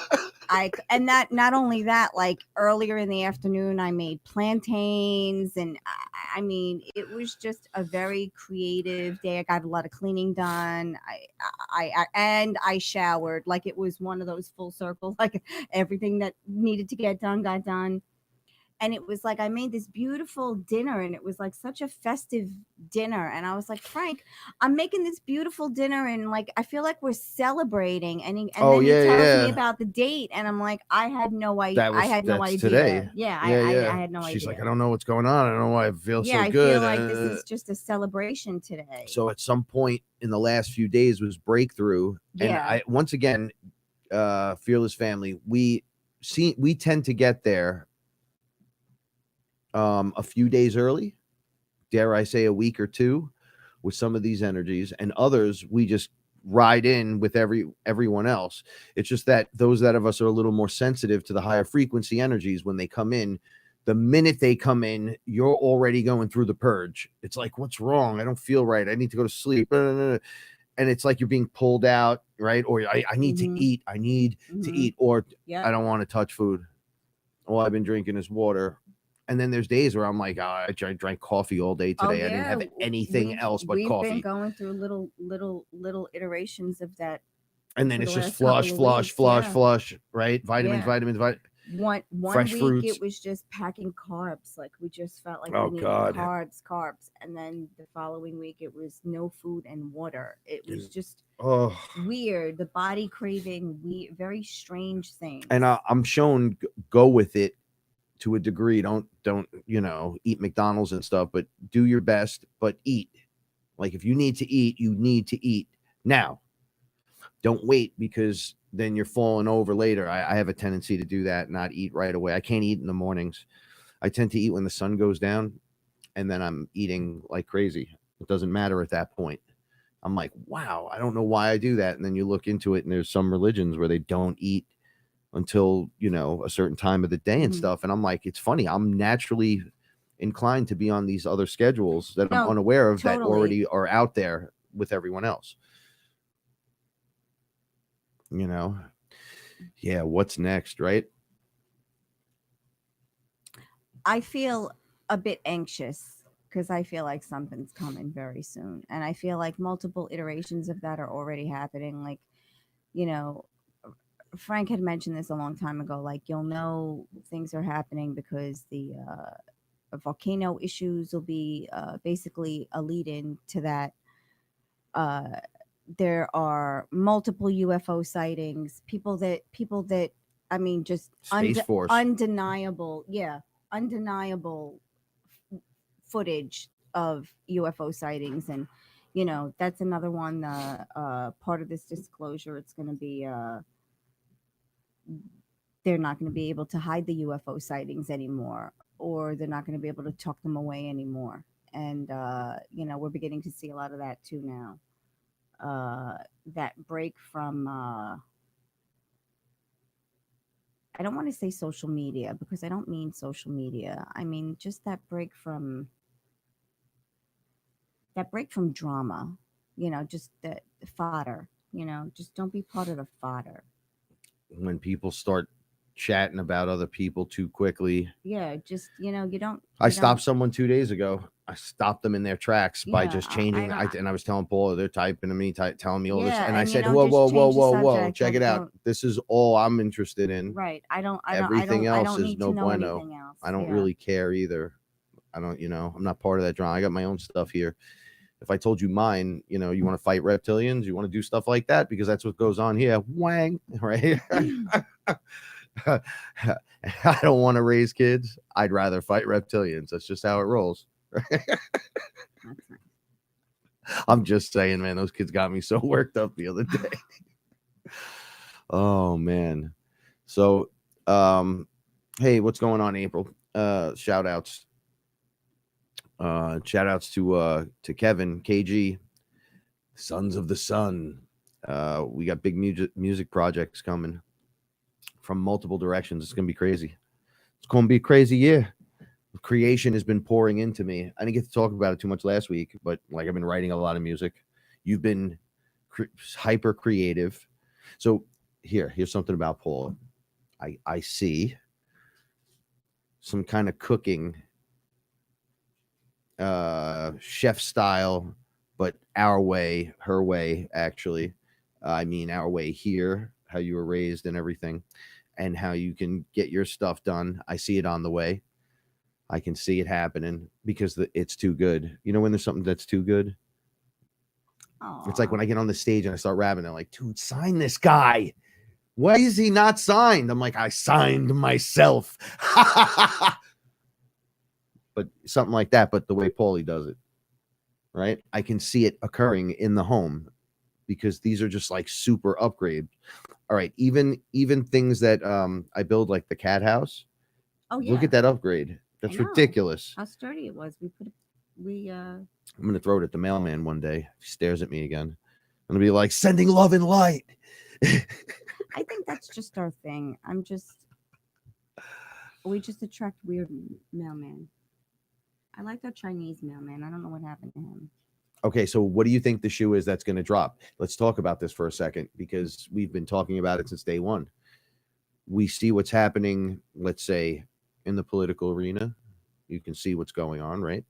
and that not only that, like earlier in the afternoon I made plantains, and I mean it was just a very creative day. I got a lot of cleaning done. I showered. Like it was one of those full circle, like everything that needed to get done got done. And it was like I made this beautiful dinner, and it was like such a festive dinner, and I was like, Frank, I'm making this beautiful dinner, and like I feel like we're celebrating. And then he tells me about the date, and I'm like, I had no idea. I had no idea. Today. Yeah, I had no idea. She's like, I don't know what's going on. I don't know why I feel so I good. I feel like this is just a celebration today. So at some point in the last few days was breakthrough. And I once again, Fearless family, we tend to get there a few days early, dare I say a week or two, with some of these energies, and others we just ride in with everyone else. It's just that those that of us are a little more sensitive to the higher frequency energies, when they come in, the minute they come in, you're already going through the purge. It's like, what's wrong? I don't feel right. I need to go to sleep. And it's like you're being pulled out, right? Or I need to eat. I need to eat, or I don't want to touch food. All I've been drinking is water. And then there's days where I'm like, I drank coffee all day today. I didn't have anything else but coffee. We've been going through little iterations of that. And then it's just flush, right? Vitamins. One fresh week fruits. It was just packing carbs. Like we just felt like we needed carbs. And then the following week it was no food and water. It was just weird. The body craving, very strange things. And I'm shown go with it to a degree. Don't eat McDonald's and stuff, but do your best, but eat. Like if you need to eat, you need to eat now. Don't wait, because then you're falling over later. I have a tendency to do that, not eat right away. I can't eat in the mornings. I tend to eat when the sun goes down, and then I'm eating like crazy. It doesn't matter at that point. I'm like, wow, I don't know why I do that. And then you look into it, and there's some religions where they don't eat until a certain time of the day and stuff. And I'm like, it's funny, I'm naturally inclined to be on these other schedules that I'm unaware of, that already are out there with everyone else. What's next, right? I feel a bit anxious because I feel like something's coming very soon, and I feel like multiple iterations of that are already happening. Like, Frank had mentioned this a long time ago. Like, you'll know things are happening because the volcano issues will be basically a lead-in to that. There are multiple UFO sightings. People that I mean, just undeniable footage of UFO sightings, and that's another one. Part of this disclosure, it's going to be they're not going to be able to hide the UFO sightings anymore, or they're not going to be able to tuck them away anymore. And we're beginning to see a lot of that too now. That break from I don't want to say social media, because I don't mean social media. I mean just that break from that break from drama, just the fodder, just don't be part of the fodder. When people start chatting about other people too quickly. Yeah, just you don't. I stopped someone 2 days ago. I stopped them in their tracks by just changing. And I was telling Paula, they're typing to me, telling me all this, and I said, whoa, check it out. This is all I'm interested in. Right. I don't. Everything I else don't is need no to know bueno. anything else. I don't really care either. I don't, I'm not part of that drama. I got my own stuff here. If I told you mine, you want to fight reptilians, you want to do stuff like that because that's what goes on here. Wang, right? I don't want to raise kids. I'd rather fight reptilians. That's just how it rolls. I'm just saying, man, those kids got me so worked up the other day. Oh man. So hey, what's going on, April? Shout outs to Kevin, KG, Sons of the Sun. We got big music projects coming from multiple directions. It's gonna be crazy. It's gonna be a crazy year. Creation has been pouring into me. I didn't get to talk about it too much last week, but like I've been writing a lot of music. You've been hyper creative. So here's something about Paula. I see some kind of cooking, chef style, but our way, her way, actually. I mean, our way here, how you were raised and everything, and how you can get your stuff done. I see it on the way. I can see it happening because it's too good. When there's something that's too good? Aww. It's like when I get on the stage and I start rapping, they're like, dude, sign this guy. Why is he not signed? I'm like, I signed myself. But something like that, but the way Paulie does it, right? I can see it occurring in the home because these are just like super upgrades. All right, even things that I build, like the cat house. Oh yeah. Look at that upgrade. That's ridiculous. How sturdy it was. I'm gonna throw it at the mailman one day. He stares at me again. I'm gonna be like, sending love and light. I think that's just our thing. We just attract weird mailman. I like that Chinese mailman. I don't know what happened to him. Okay, so what do you think the shoe is that's going to drop? Let's talk about this for a second because we've been talking about it since day one. We see what's happening, let's say, in the political arena. You can see what's going on, right?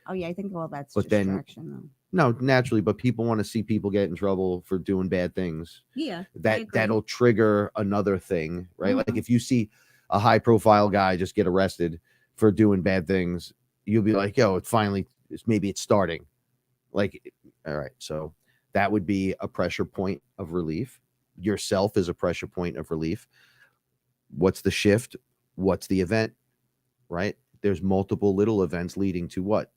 Oh, yeah, I think all that's distraction, though. No, naturally, but people want to see people get in trouble for doing bad things. Yeah. That'll trigger another thing, right? Mm-hmm. Like if you see a high-profile guy just get arrested for doing bad things, you'll be like, yo, maybe it's starting. Like, all right, so that would be a pressure point of relief. Yourself is a pressure point of relief. What's the shift? What's the event? Right? There's multiple little events leading to what?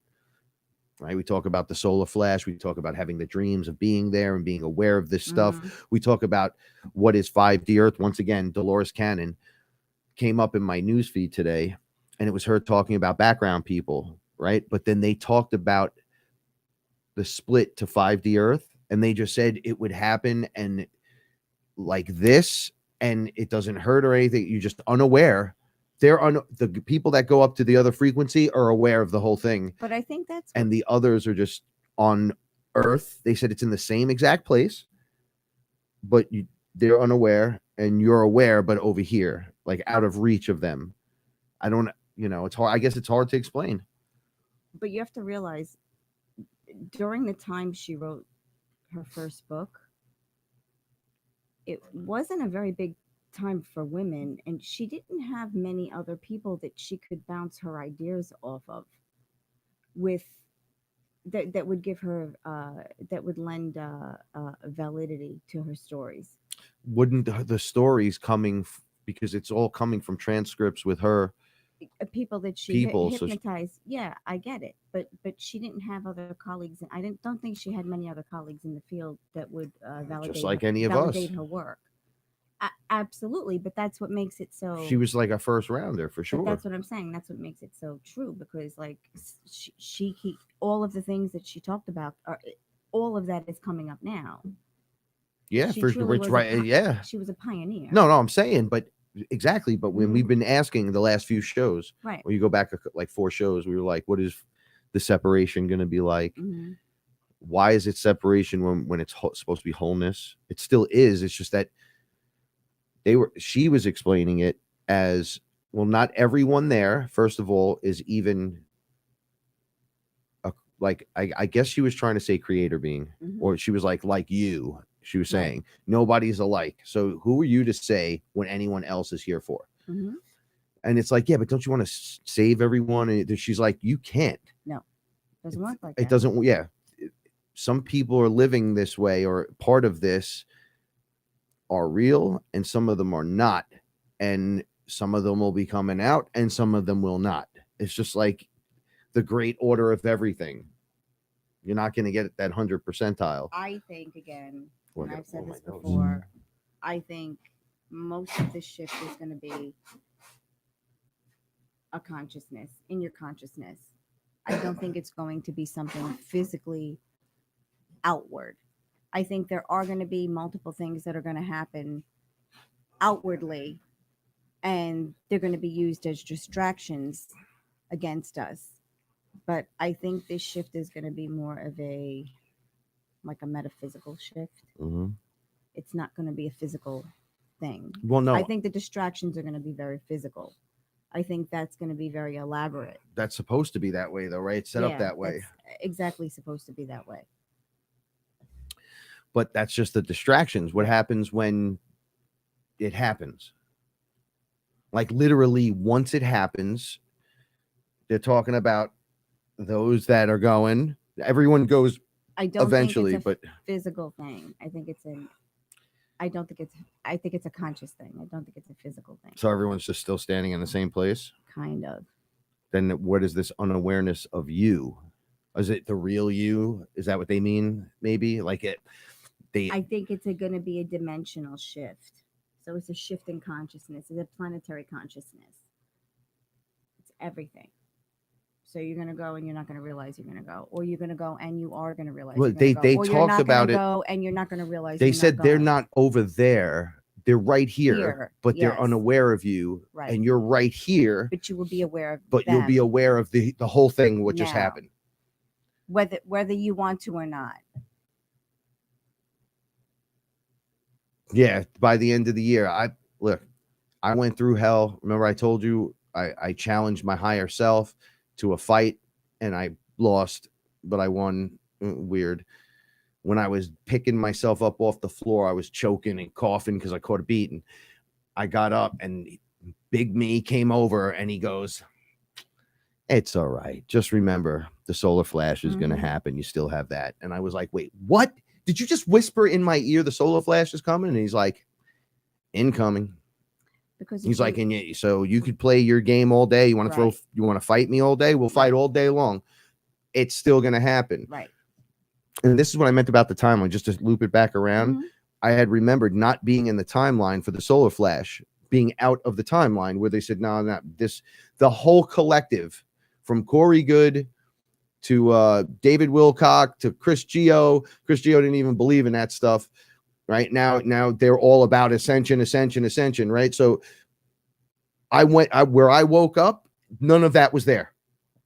Right? We talk about the solar flash. We talk about having the dreams of being there and being aware of this stuff. We talk about what is 5D Earth. Once again, Dolores Cannon came up in my newsfeed today, and it was her talking about background people, right? But then they talked about the split to 5D Earth, and they just said it would happen and like this, and it doesn't hurt or anything. You're just unaware. The people that go up to the other frequency are aware of the whole thing. But I think and the others are just on Earth. They said it's in the same exact place, but they're unaware, and you're aware, but over here, like out of reach of them. I don't, it's hard. I guess it's hard to explain. But you have to realize, during the time she wrote her first book, it wasn't a very big time for women, and she didn't have many other people that she could bounce her ideas off of with that would give her that would lend validity to her stories. Wouldn't the stories coming because it's all coming from transcripts with her people that she hypnotized. Yeah, I get it, but she didn't have other colleagues, and I don't think she had many other colleagues in the field that would validate just like any of us her work. Absolutely, but that's what makes it so. She was like a first rounder for sure. That's what I'm saying. That's what makes it so true, because like she all of the things that she talked about all of that is coming up now. Yeah, for sure. Right. Yeah, she was a pioneer. No, I'm saying, but exactly. But when we've been asking the last few shows, right? When you go back like 4 shows, we were like, what is the separation going to be like? Mhm. Why is it separation when it's supposed to be wholeness? It still is. It's just that she was explaining it as, well, not everyone there, first of all, is even like, I guess she was trying to say creator being, or she was like you. She was saying nobody's alike. So who are you to say what anyone else is here for? And it's like, yeah, but don't you want to save everyone? And she's like, you can't. No, doesn't work like It that. doesn't. Yeah. Some people are living this way, or part of this are real, and some of them are not. And some of them will be coming out, and some of them will not. It's just like the great order of everything. You're not going to get that 100 percentile. I think, again, Oh, and I I've said got- this oh, my nose. before, I think most of the shift is going to be a consciousness, in your consciousness. I don't think it's going to be something physically outward. I think there are going to be multiple things that are going to happen outwardly, and they're going to be used as distractions against us. But I think this shift is going to be more of a metaphysical shift. It's not going to be a physical thing. Well, no, I think the distractions are going to be very physical. I think that's going to be very elaborate. that's supposed to be that way, though, right? It's set up that way. It's exactly supposed to be that way. But that's just the distractions. What happens when it happens? Like, literally, once it happens, they're talking about those that are going. Everyone goes I don't eventually, think but it's a physical thing. I think it's I think it's a conscious thing. I don't think it's a physical thing. so everyone's just still standing in the same place. Kind of. Then what is this unawareness of you? Is it the real you? Is that what they mean? Maybe like it. I think it's going to be a dimensional shift. So it's a shift in consciousness. It's a planetary consciousness. It's everything. So you're going to go and you're not going to realize you're going to go, or you're going to go and you are going to realize. Well, they talked about it. Go and you're not going to realize. They said they're not over there. They're right here, but they're unaware of you, and you're right here. But you will be aware of. But you'll be aware of the whole thing, what just happened, whether you want to or not. Yeah, by the end of the year, I went through hell. Remember, I told you I challenged my higher self to a fight, and I lost, but I won. Weird. When I was picking myself up off the floor, I was choking and coughing because I caught a beat, and I got up, and Big Me came over, and he goes, "It's all right. Just remember, the solar flash is going to happen. You still have that." And I was like, "Wait, what? Did you just whisper in my ear the solar flash is coming?" And he's like, "Incoming." Because he's like, "And so you could play your game all day. You want to you want to fight me all day? We'll fight all day long. It's still going to happen." Right. And this is what I meant about the timeline, just to loop it back around. I had remembered not being in the timeline for the solar flash, being out of the timeline where they said, no, not this, the whole collective from Corey Good to David Wilcock to Chris Gio. Chris Gio didn't even believe in that stuff. Right now they're all about ascension, right? So where I woke up, none of that was there.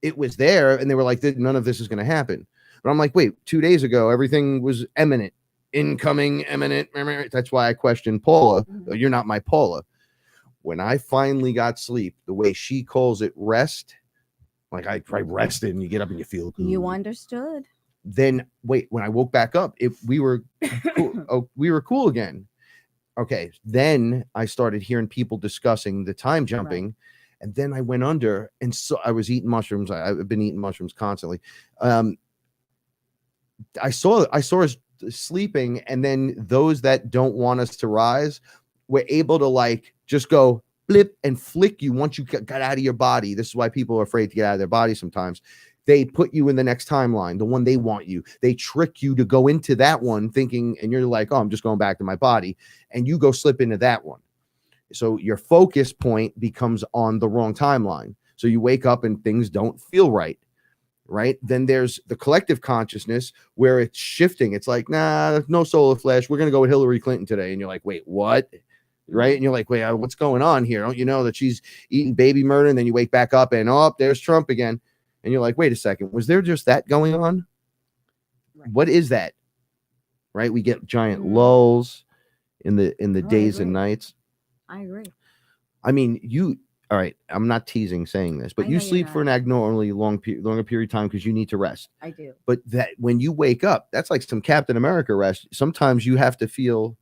It was there, and they were like, none of this is going to happen. But I'm like, wait, 2 days ago, everything was imminent, incoming, imminent. That's why I questioned Paula. You're not my Paula. When I finally got sleep, the way she calls it, rest, like I rested, and you get up and you feel good. You understood. Then wait, when I woke back up, we were cool. We were cool again. Okay, then I started hearing people discussing the time jumping, and then I went under, and so I was eating mushrooms. I've been eating mushrooms constantly. I saw us sleeping, and then those that don't want us to rise were able to like just go blip and flick you once you got out of your body. This is why people are afraid to get out of their body sometimes. They put you in the next timeline, the one they want you. They trick you to go into that one thinking, and you're like, oh, I'm just going back to my body. And you go slip into that one. So your focus point becomes on the wrong timeline. So you wake up and things don't feel right. Right. Then there's the collective consciousness where it's shifting. It's like, nah, no solar flash. We're going to go with Hillary Clinton today. And you're like, wait, what? Right. And you're like, wait, what's going on here? Don't you know that she's eating baby murder? And then you wake back up and there's Trump again. and you're like, wait a second, was there just that going on? Right. What is that? Right? We get giant Mhm. lulls in the I days and agree. nights. I agree. I mean, all right, I'm not teasing saying this, but I you know you're sleep for an not. abnormally longer period of time because you need to rest. I do. But that when you wake up, that's like some Captain America rest. Sometimes you have to feel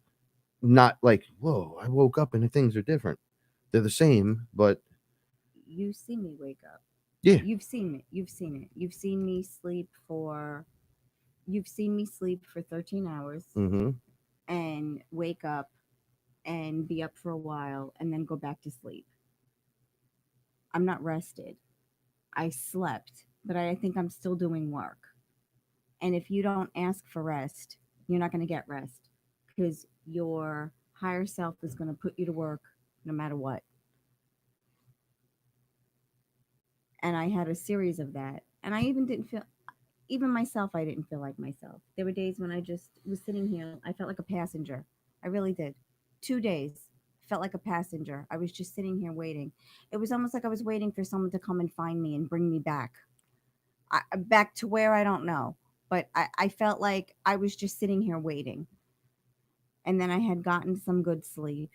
not like, whoa, I woke up and things are different. They're the same, but You see me wake up. yeah. You've seen it. You've seen it. You've seen me sleep for 13 hours Mm-hmm. and wake up and be up for a while and then go back to sleep. I'm not rested. I slept, but I think I'm still doing work. And if you don't ask for rest, you're not going to get rest because your higher self is going to put you to work no matter what. And I had a series of that. And I even didn't feel, even myself, I didn't feel like myself. There were days when I just was sitting here. I felt like a passenger. I really did. 2 days. Felt like a passenger. I was just sitting here waiting. It was almost like I was waiting for someone to come and find me and bring me back. Back to where I don't know. But I felt like I was just sitting here waiting. And then I had gotten some good sleep.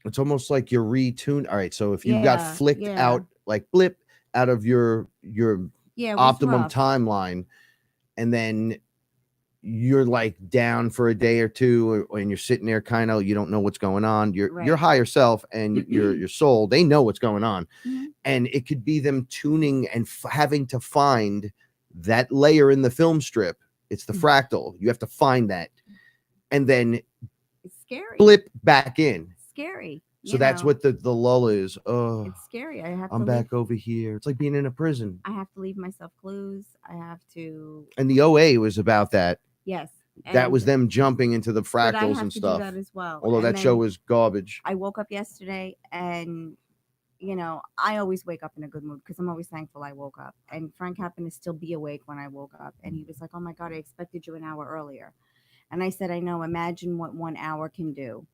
It's almost like you're retuned. All right, so if you got Yeah, flicked yeah. out, like blip out of your Yeah, it was optimum rough. timeline, and then you're like down for a day or two, and you're sitting there kind of, you don't know what's going on. Your Right. higher self and your soul, they know what's going on. Mhm. And it could be them tuning and having to find that layer in the film strip. It's the fractal. You have to find that, and then It's scary. blip back in. It's scary. So that's what the lull is. Oh, It's scary. I have I'm to back leave, over here. It's like being in a prison. I have to leave myself clues. I have to. And the OA was about that. Yes. That was and- them jumping into the but I fractals have and to stuff. do that as well. Although And that show then was garbage. I woke up yesterday and I always wake up in a good mood because I'm always thankful I woke up. And Frank happened to still be awake when I woke up. And he was like, oh my God, I expected you an hour earlier. And I said, I know, imagine what 1 hour can do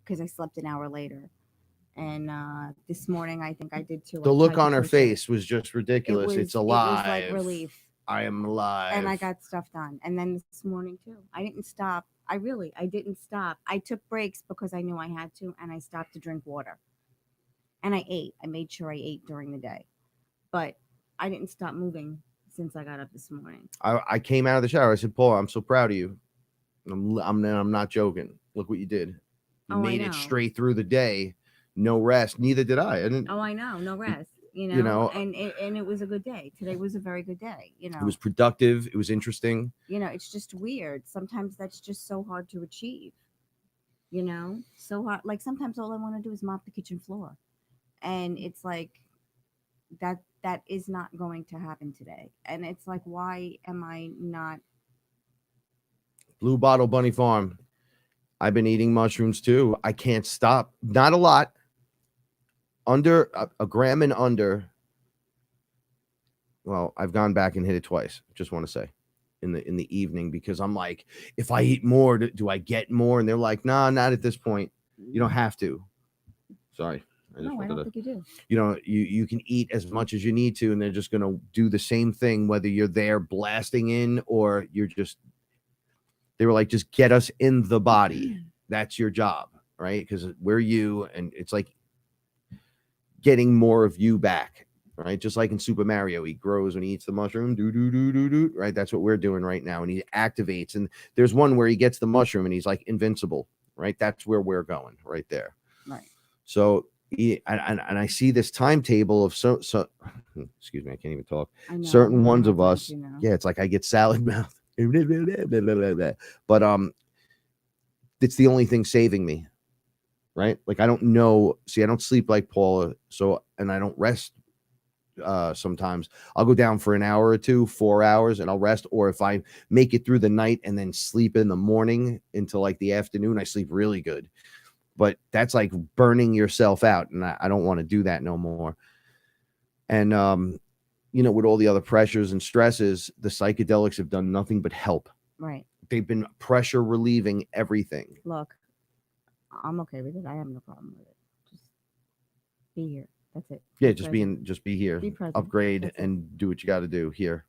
because I slept an hour later. And this morning, I think I did too. The I look tried to on her push it. face was just ridiculous. It's alive. It was like relief. I am alive. And I got stuff done. And then this morning too, I didn't stop. I didn't stop. I took breaks because I knew I had to, and I stopped to drink water. And I ate. I made sure I ate during the day, but I didn't stop moving since I got up this morning. I came out of the shower. I said, Paul, I'm so proud of you. I'm not joking. Look what you did. You made it straight through the day. No rest. Neither did I. Oh, I know. No rest. And it was a good day. Today was a very good day. It was productive. It was interesting. It's just weird. Sometimes that's just so hard to achieve. So hard. Like sometimes all I want to do is mop the kitchen floor, and it's like that is not going to happen today. And it's like, why am I not? Blue Bottle Bunny Farm. I've been eating mushrooms too. I can't stop. Not a lot. Under a gram and under. Well, I've gone back and hit it twice. Just want to say, in the evening, because I'm like, if I eat more, do I get more? And they're like, nah, not at this point. You don't have to. Sorry. I don't think you do. You can eat as much as you need to, and they're just gonna do the same thing whether you're there blasting in or you're just. They were like, just get us in the body. That's your job, right? Because we're you, and it's like getting more of you back, right? Just like in Super Mario, he grows when he eats the mushroom, right? That's what we're doing right now, and he activates. And there's one where he gets the mushroom, and he's like invincible, right? That's where we're going, right there. Right. So, and I see this timetable of so. Excuse me, I can't even talk. Certain ones of us, yeah, it's like I get salad mouth. But it's the only thing saving me, right? Like I don't know. See, I don't sleep like Paula, and I don't rest. Sometimes I'll go down for an hour or two, 4 hours, and I'll rest. Or if I make it through the night and then sleep in the morning until like the afternoon, I sleep really good. But that's like burning yourself out, and I don't want to do that no more. And with all the other pressures and stresses, the psychedelics have done nothing but help. Right. They've been pressure relieving everything. Look, I'm okay with it. I have no problem with it. Just be here. That's it. Yeah, Be just present. be here, Be present. upgrade That's it. and do what you got to do here.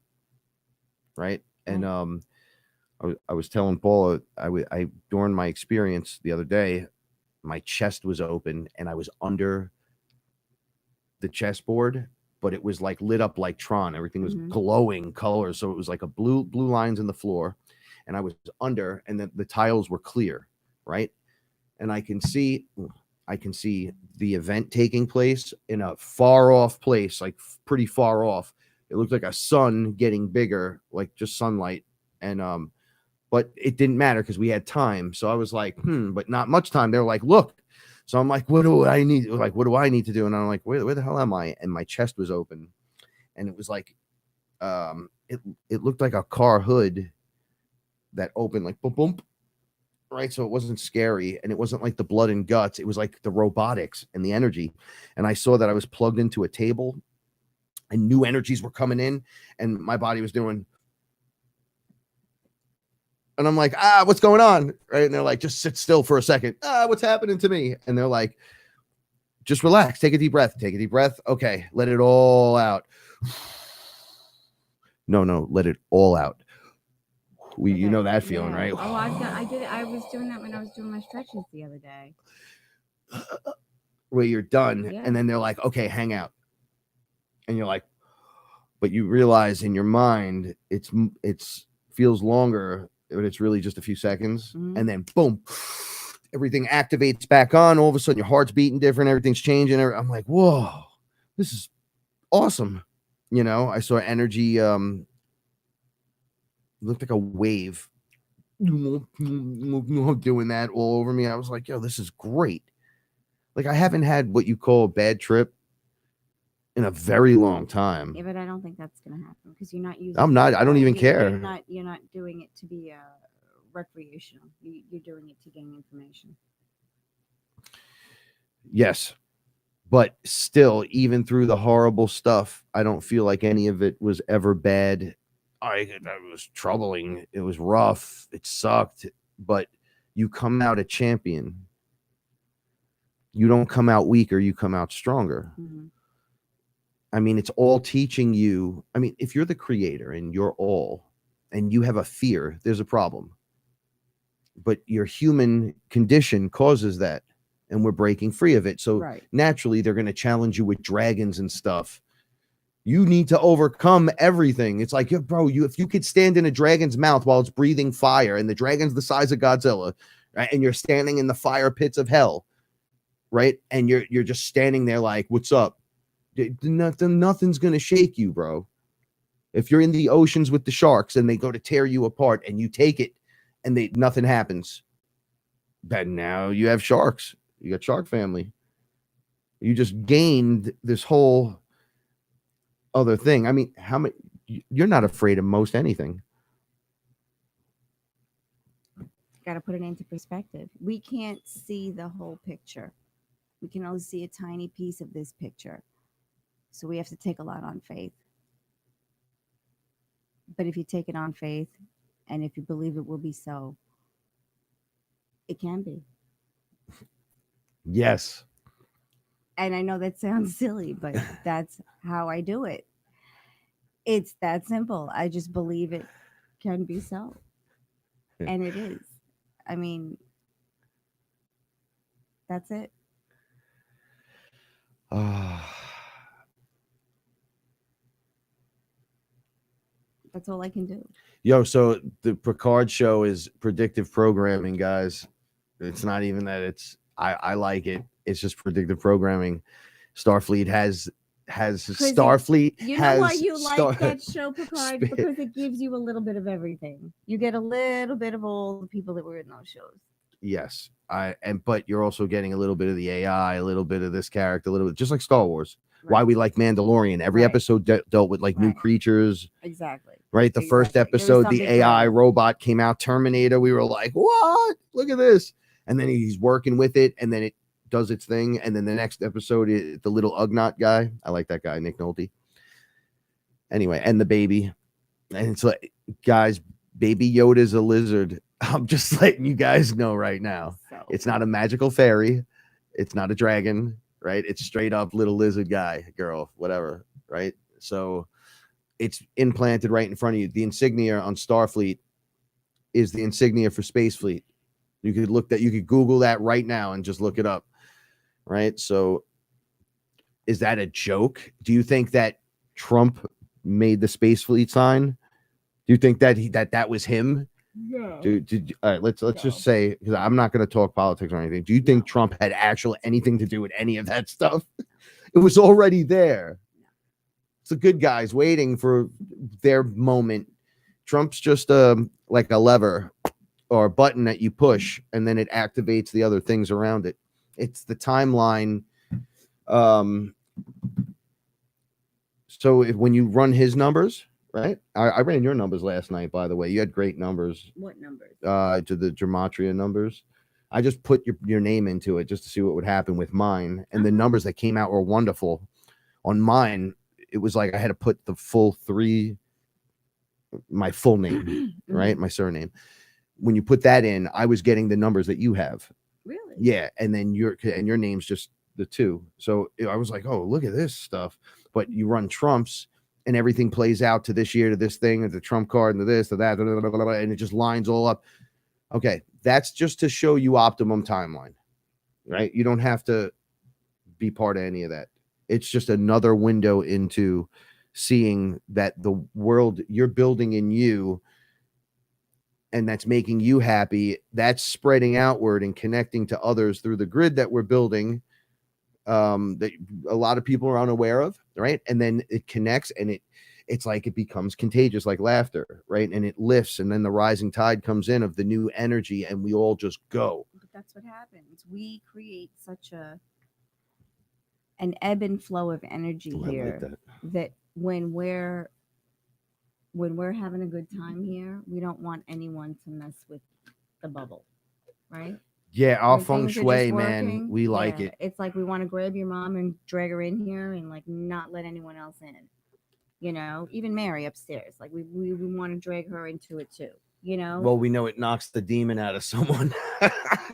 Right. And Right. I was telling Paula, I during my experience the other day, my chest was open and I was under the chessboard, but it was like lit up like Tron. Everything was glowing colors, so it was like a blue lines in the floor, and I was under, and then the tiles were clear, right? And I can see the event taking place in a far off place, like pretty far off. It looked like a sun getting bigger, like just sunlight, and but it didn't matter because we had time. So I was like, but not much time. They're like, look. So I'm like, what do I need? Like, what do I need to do? And I'm like, where the hell am I? And my chest was open, and it was like, it looked like a car hood that opened, like boom, boom, right? So it wasn't scary, and it wasn't like the blood and guts. It was like the robotics and the energy. And I saw that I was plugged into a table, and new energies were coming in, and my body was doing. And I'm like, what's going on? Right. And they're like, just sit still for a second. What's happening to me? And they're like, just relax. Take a deep breath. Take a deep breath. Okay. Let it all out. No, let it all out. You know that feeling, right? Oh, I did it. I was doing that when I was doing my stretches the other day. Where you're done. Yeah. And then they're like, okay, hang out. And you're like, but you realize in your mind, it's feels longer, but it's really just a few seconds. And then boom, everything activates back on. All of a sudden your heart's beating different, everything's changing. I'm like, whoa, this is awesome. You know, I saw energy looked like a wave doing that all over me. I was like, yo, this is great. Like, I haven't had what you call a bad trip in a very long time. Yeah, but I don't think that's gonna happen because you're not using. I don't even care. You're not doing it to be recreational. You're doing it to gain information. Yes, but still, even through the horrible stuff, I don't feel like any of it was ever bad. That was troubling. It was rough. It sucked. But you come out a champion. You don't come out weaker. You come out stronger. I mean, it's all teaching you. I mean, if you're the creator and you're all, and you have a fear, there's a problem. But your human condition causes that, and we're breaking free of it. So naturally, they're going to challenge you with dragons and stuff. You need to overcome everything. It's like, bro, if you could stand in a dragon's mouth while it's breathing fire, and the dragon's the size of Godzilla, right? And you're standing in the fire pits of hell, right? And you're just standing there like, what's up? Nothing's going to shake you, bro. If you're in the oceans with the sharks and they go to tear you apart and you take it and nothing happens, but now you have sharks. You got shark family. You just gained this whole other thing. I mean, you're not afraid of most anything. Got to put it into perspective. We can't see the whole picture. We can only see a tiny piece of this picture. So we have to take a lot on faith. But if you take it on faith, and if you believe it will be so, it can be. Yes. And I know that sounds silly, but that's how I do it. It's that simple. I just believe it can be so. And it is. I mean, that's it. That's all I can do. Yo, so the Picard show is predictive programming, guys. It's not even that I like it. It's just predictive programming. Starfleet has Starfleet. You know why you like that show, Picard? Because it gives you a little bit of everything. You get a little bit of all the people that were in those shows. Yes, but you're also getting a little bit of the AI, a little bit of this character, a little bit, just like Star Wars. Right. Why we like Mandalorian. Every episode dealt with like new creatures. Exactly. Right. The first episode, the AI robot came out, Terminator. We were like, what? Look at this. And then he's working with it, and then it does its thing. And then the next episode, the little Ugnaught guy. I like that guy, Nick Nolte. Anyway, and the baby. And it's like, guys, Baby Yoda's a lizard. I'm just letting you guys know right now. So, it's not a magical fairy. It's not a dragon. right? It's straight up little lizard guy, girl, whatever, right? So it's implanted right in front of you. The insignia on Starfleet is the insignia for Space Fleet. You could Google that right now and just look it up, right? So is that a joke? Do you think that Trump made the Space Fleet sign? Do you think that that was him? No. All right, let's just say, because I'm not going to talk politics or anything. Do you think Trump had actually anything to do with any of that stuff? It was already there. It's the good guys waiting for their moment. Trump's just like a lever or a button that you push, and then it activates the other things around it. It's the timeline. So when you run his numbers, right? I ran your numbers last night, by the way. You had great numbers. What numbers? To the gematria numbers. I just put your name into it just to see what would happen with mine, and the numbers that came out were wonderful. On mine, it was like I had to put the full 3, my full name, right? My surname. When you put that in, I was getting the numbers that you have. Really? Yeah, and then your name's just the 2. So I was like, oh, look at this stuff. But you run Trump's, and everything plays out to this year, to this thing, and the Trump card, and to this, to that, and it just lines all up. Okay, that's just to show you optimum timeline, right? You don't have to be part of any of that. It's just another window into seeing that the world you're building in you, and that's making you happy, that's spreading outward and connecting to others through the grid that we're building, that a lot of people are unaware of, right? And then it connects, and it's like it becomes contagious, like laughter, right? And it lifts, and then the rising tide comes in of the new energy, and we all just go. But that's what happens. We create such an ebb and flow of energy here that when we're having a good time here, we don't want anyone to mess with the bubble, right? Yeah, our When feng things are shui, just man, working, we like yeah, it. It's like we want to grab your mom and drag her in here and like not let anyone else in. You know, even Mary upstairs, like we want to drag her into it too. You know, Well, we know it knocks the demon out of someone.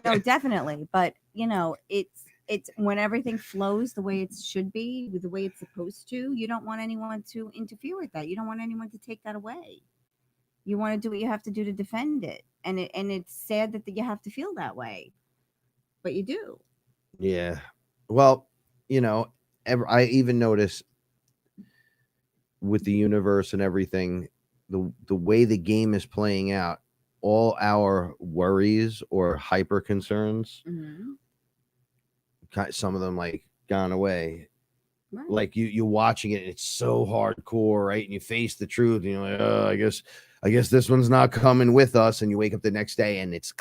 no, definitely, but you know, it's when everything flows the way it should be, with the way it's supposed to. You don't want anyone to interfere with that. You don't want anyone to take that away. You want to do what you have to do to defend it, and it's sad that you have to feel that way, but you do. Yeah. Well, you know, I even notice with the universe and everything, the way the game is playing out, all our worries or hyper concerns, some of them like gone away. Right. Like you're watching it, and it's so hardcore, right? And you face the truth, and you're like, oh, I guess this one's not coming with us. And you wake up the next day, and it's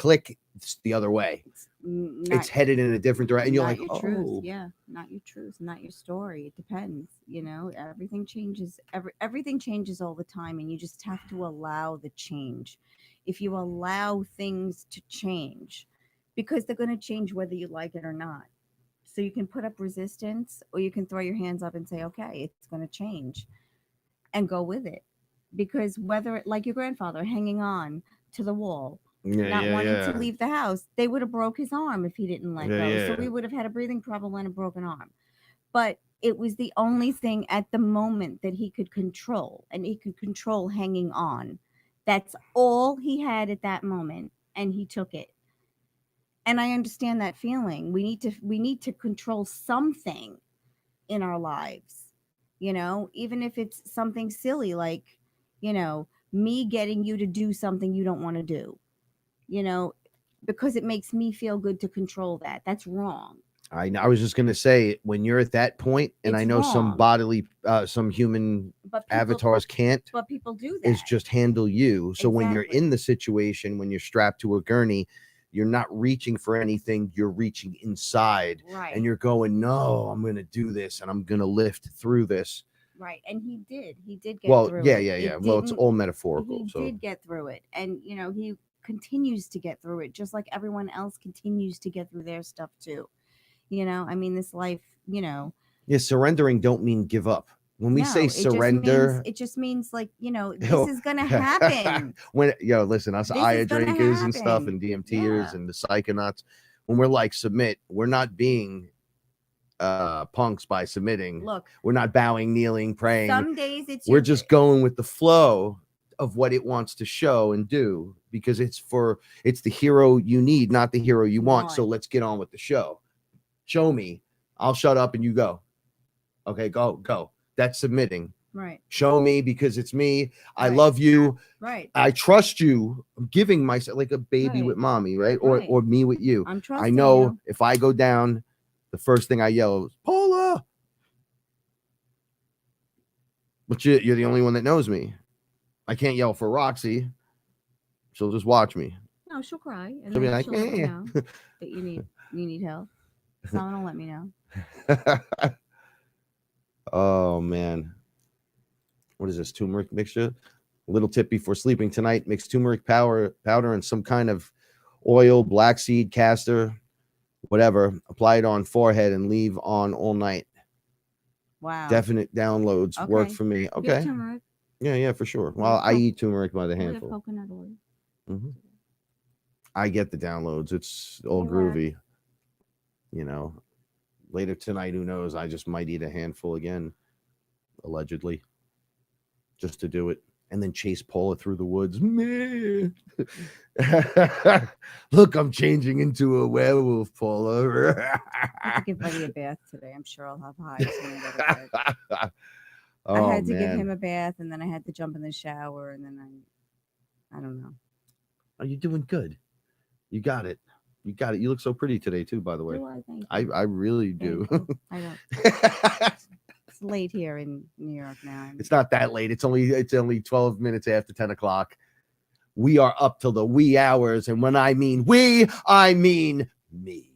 the other way. It's headed in a different direction. And you're like, your truth. Yeah, not your truth, not your story. It depends. You know, everything changes. Everything changes all the time, and you just have to allow the change. If you allow things to change, because they're going to change whether you like it or not. So you can put up resistance, or you can throw your hands up and say, okay, it's going to change, and go with it. Because whether, like your grandfather hanging on to the wall, not wanting to leave the house, they would have broke his arm if he didn't let go. So we would have had a breathing problem and a broken arm. But it was the only thing at the moment that he could control, and he could control hanging on. That's all he had at that moment, and he took it. And I understand that feeling. We need to control something in our lives, you know, even if it's something silly, like, you know, me getting you to do something you don't want to do, you know, because it makes me feel good to control that. That's wrong. I was just going to say, when you're at that point, and It's I know some wrong. some human But avatars can't, But people do that. is just handle you. So when you're Exactly. in the situation, when you're strapped to a gurney, you're not reaching for anything, you're reaching inside, Right. and you're going, no, I'm going to do this, and I'm going to lift through this. Right. And he did get well, through yeah, it. yeah. Well, it's all metaphorical. He So did get through it. And, you know, he continues to get through it, just like everyone else continues to get through their stuff too. You know, I mean, this life, you know. Yeah, surrendering don't mean give up. When we say surrender, it just means like, you know, this is gonna happen. Listen, us Aya drinkers and stuff, happen. and DMTers and the psychonauts, when we're like submit, we're not being punks by submitting. Look, We're not bowing, kneeling, praying. some days it's We're your just going with the flow of what it wants to show and do, because it's the hero you need, not the hero you want. So let's get on with the show. Show me. I'll shut up and you go. Okay, go. That's submitting. right. Show me because it's me. I Right. love you. Right. I trust you. I'm giving myself like a baby Right. with mommy, right? Right. Or me with you. I'm trusting I know you. if I go down, the first thing I yell is Paula. But you're the only one that knows me. I can't yell for Roxy. She'll just watch me. No, she'll cry, and She'll be then like, she'll let you "Eh." know that you need help. Someone will let me know. Oh man, what is this turmeric mixture? A little tip before sleeping tonight: mix turmeric powder and some kind of oil, black seed, castor, whatever. Apply it on forehead and leave on all night. Wow. Definite downloads worked Okay. for me. You get Okay, turmeric. yeah, for sure. We Well, have I coke- eat turmeric by the we have handful. coconut oil. Mhm. I get the downloads. It's all They work. groovy. Later tonight, who knows? I just might eat a handful again, allegedly, just to do it, and then chase Paula through the woods. Meh. Look, I'm changing into a werewolf, Paula. I have to give Buddy a bath today. I'm sure I'll have hives when I go to bed. Oh, I had to give man. him a bath, and then I had to jump in the shower, and then I don't know. Are you doing good? You got it. You got it. You look so pretty today too, by the way. Do I? Thank you. I really do. Thank you. I don't. It's late here in New York now. It's not that late. It's only 12 minutes after 10 o'clock. We are up till the wee hours, and when I mean we, I mean me.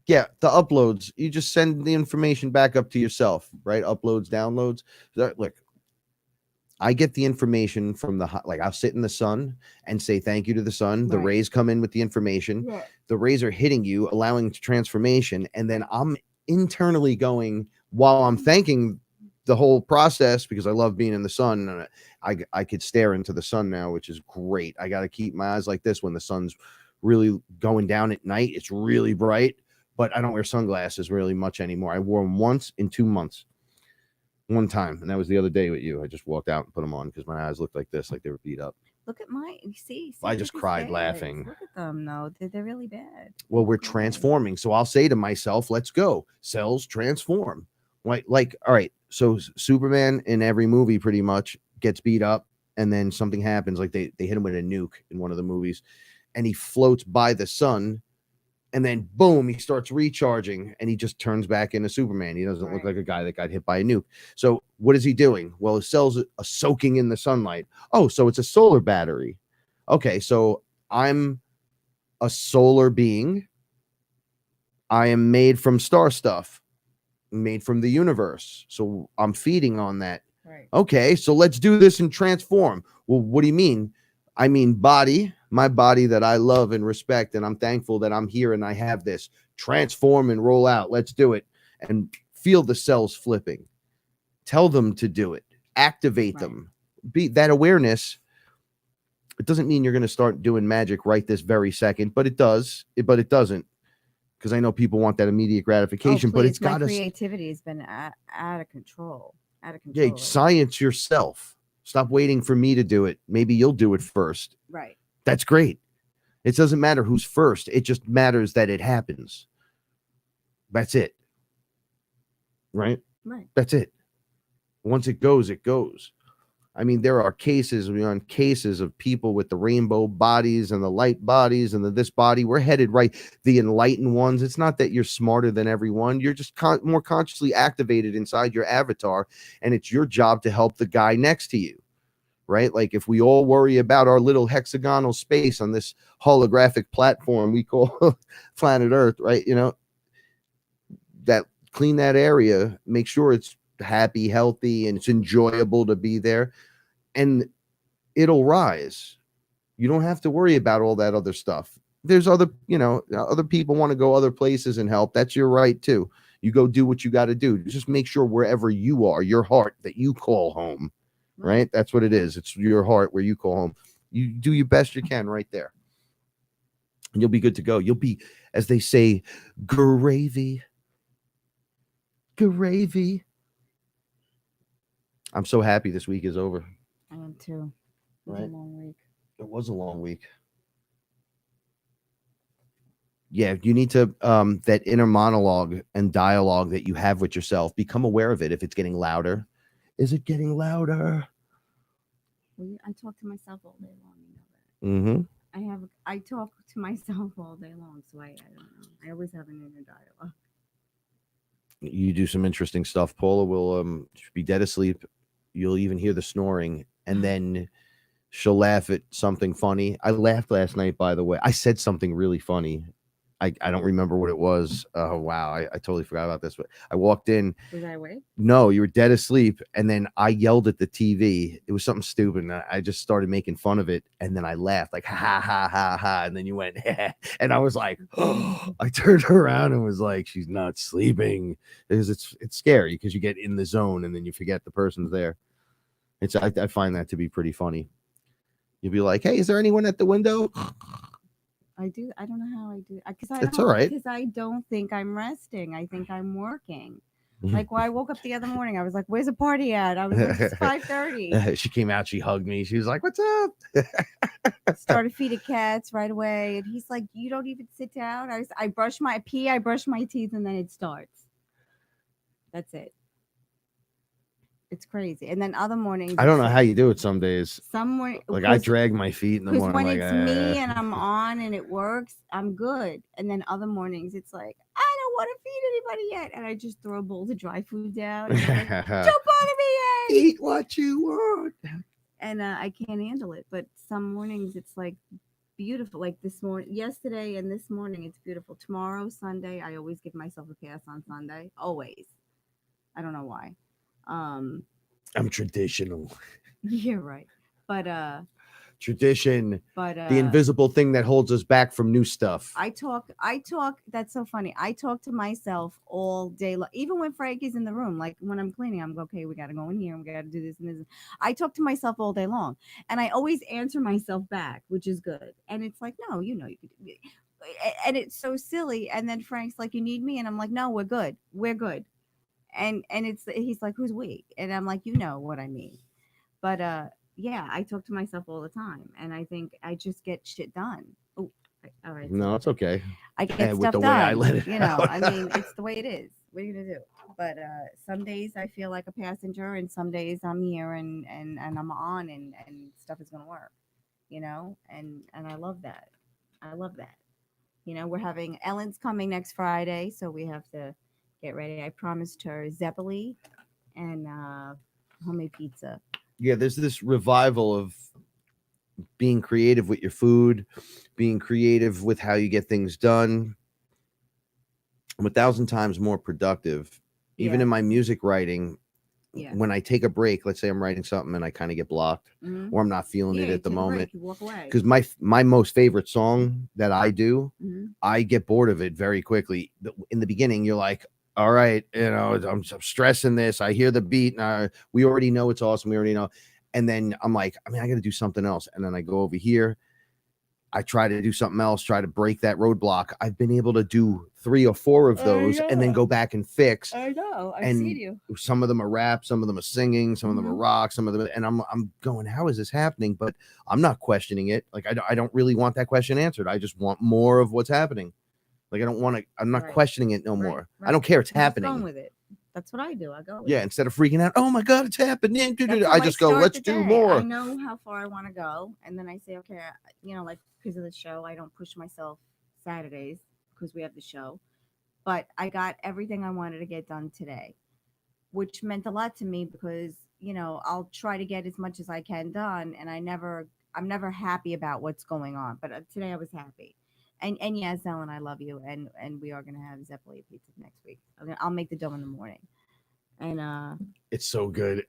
Yeah, the uploads. You just send the information back up to yourself, right? Uploads, downloads. Look, I get the information from I'll sit in the sun and say thank you to the sun. The Right. rays come in with the information. Yeah. The rays are hitting you, allowing transformation. And then I'm internally going, while I'm thanking the whole process, because I love being in the sun. And I could stare into the sun now, which is great. I got to keep my eyes like this when the sun's really going down at night. It's really bright, but I don't wear sunglasses really much anymore. I wore them once in 2 months. One time, and that was the other day with you. I just walked out and put them on because my eyes looked like this, like they were beat up. Look at my. See. I just look at cried his laughing. Look at them, though. They're really bad. Well, we're Look at them. transforming, so I'll say to myself, "Let's go, cells transform." Like, all right. So Superman in every movie pretty much gets beat up, and then something happens. Like they hit him with a nuke in one of the movies, and he floats by the sun. And then boom, he starts recharging and he just turns back into Superman. He doesn't look Right. like a guy that got hit by a nuke. So what is he doing? Well, his cells are soaking in the sunlight. Oh, so it's a solar battery. Okay, so I'm a solar being. I am made from star stuff, made from the universe. So I'm feeding on that. Right. Okay, so let's do this and transform. Well, what do you mean? I mean body, my body that I love and respect, and I'm thankful that I'm here and I have this. Transform and roll out. Let's do it. And feel the cells flipping. Tell them to do it. Activate Right. them. Be that awareness. It doesn't mean you're going to start doing magic right this very second, but it does. But it doesn't. Because I know people want that immediate gratification, but it's my got to. creativity has been out of control. Out of Yeah, control. science yourself. Stop waiting for me to do it. Maybe you'll do it first. Right. That's great. It doesn't matter who's first. It just matters that it happens. That's it. Right? Right. That's it. Once it goes, it goes. I mean, there are cases beyond cases of people with the rainbow bodies and the light bodies and this body. We're headed right. The enlightened ones. It's not that you're smarter than everyone. You're just more consciously activated inside your avatar. And it's your job to help the guy next to you. Right? Like if we all worry about our little hexagonal space on this holographic platform we call planet Earth, right? You know, that clean that area, make sure it's happy, healthy, and it's enjoyable to be there, and it'll rise. You don't have to worry about all that other stuff. There's other people want to go other places and help. That's your right too. You go do what you got to do. Just make sure wherever you are, your heart that you call home, right? That's what it is. It's your heart where you call home. You do your best you can right there. and you'll be good to go. You'll be, as they say, gravy. Gravy. I'm so happy this week is over. I am too. It was Right. a long week. It was a long week. Yeah, you need to that inner monologue and dialogue that you have with yourself, become aware of it. If it's getting louder, is it getting louder? Well, I talk to myself all day long. You know that. Mm-hmm. I talk to myself all day long, so I don't know. I always have an inner dialogue. You do some interesting stuff. Paula will be dead asleep. You'll even hear the snoring, and then she'll laugh at something funny. I laughed last night, by the way. I said something really funny. I don't remember what it was. Oh wow, I totally forgot about this. But I walked in. Was I awake? No, you were dead asleep, and then I yelled at the TV. It was something stupid, and I just started making fun of it, and then I laughed like ha ha ha ha, and then you went and I was like, oh, I turned around and was like, she's not sleeping, because it's scary because you get in the zone and then you forget the person's there. I find that to be pretty funny. You'll be like, hey, is there anyone at the window? I do. I don't know how I do. It's all right. Because I don't think I'm resting. I think I'm working. Like when I woke up the other morning, I was like, "Where's the party at?" I was like, "It's 5:30." She came out. She hugged me. She was like, "What's up?" Started feeding cats right away, and he's like, "You don't even sit down." I brush my teeth, and then it starts. That's it. It's crazy. And then other mornings, I don't know how you do it some days. Some morning, Like I drag my feet in the because morning. when Like, it's me and I'm on and it works, I'm good. And then other mornings, it's like I don't want to feed anybody yet, and I just throw bowls of dry food down. And I'm like, jump on me, eat what you want. And I can't handle it. But some mornings, it's like beautiful. Like this morning, yesterday, and this morning, it's beautiful. Tomorrow, Sunday, I always give myself a pass on Sunday. Always. I don't know why. I'm traditional. Yeah, right. But Tradition. But the invisible thing that holds us back from new stuff. I talk. That's so funny. I talk to myself all day long. Even when Frank is in the room, like when I'm cleaning, I'm okay. We got to go in here. And we got to do this and this. I talk to myself all day long, and I always answer myself back, which is good. And it's like, no, you could. And it's so silly. And then Frank's like, you need me, and I'm like, no, we're good. We're good. And he's like, who's we? And I'm like, you know what I mean. But yeah, I talk to myself all the time, and I think I just get shit done. Oh, all right. No, it's okay. I get And stuff with the done. way I let it out. I mean, it's the way it is. What are you gonna do? But some days I feel like a passenger, and some days I'm here and I'm on, and stuff is gonna work. And I love that. I love that. We're having Ellen's coming next Friday, so we have to get ready. I promised her Zeppeli and homemade pizza. Yeah, there's this revival of being creative with your food, being creative with how you get things done. I'm 1,000 times more productive. Even in my music writing, when I take a break, let's say I'm writing something and I kind of get blocked, or I'm not feeling it at the moment, because my most favorite song that I do, I get bored of it very quickly. In the beginning, you're like, all right, I'm stressing this. I hear the beat, and we already know it's awesome. We already know. And then I'm like, I got to do something else. And then I go over here. I try to do something else, try to break that roadblock. I've been able to do 3 or 4 of those and then go back and fix. I know. I've seen you. Some of them are rap, some of them are singing, some of them are rock, some of them. And I'm going, how is this happening? But I'm not questioning it. Like, I don't really want that question answered. I just want more of what's happening. Like, I don't want to, I'm not questioning it no more. I don't care. It's happening. Going with it. That's what I do. I go. Instead of freaking out, oh my God, it's happening. I just go, let's do more. I know how far I want to go. And then I say, okay, like because of the show, I don't push myself Saturdays because we have the show. But I got everything I wanted to get done today, which meant a lot to me because, I'll try to get as much as I can done. And I'm never happy about what's going on. But today I was happy. And yes, Ellen, I love you. And we are going to have Zeppeli pizza next week. I'll make the dough in the morning. And it's so good.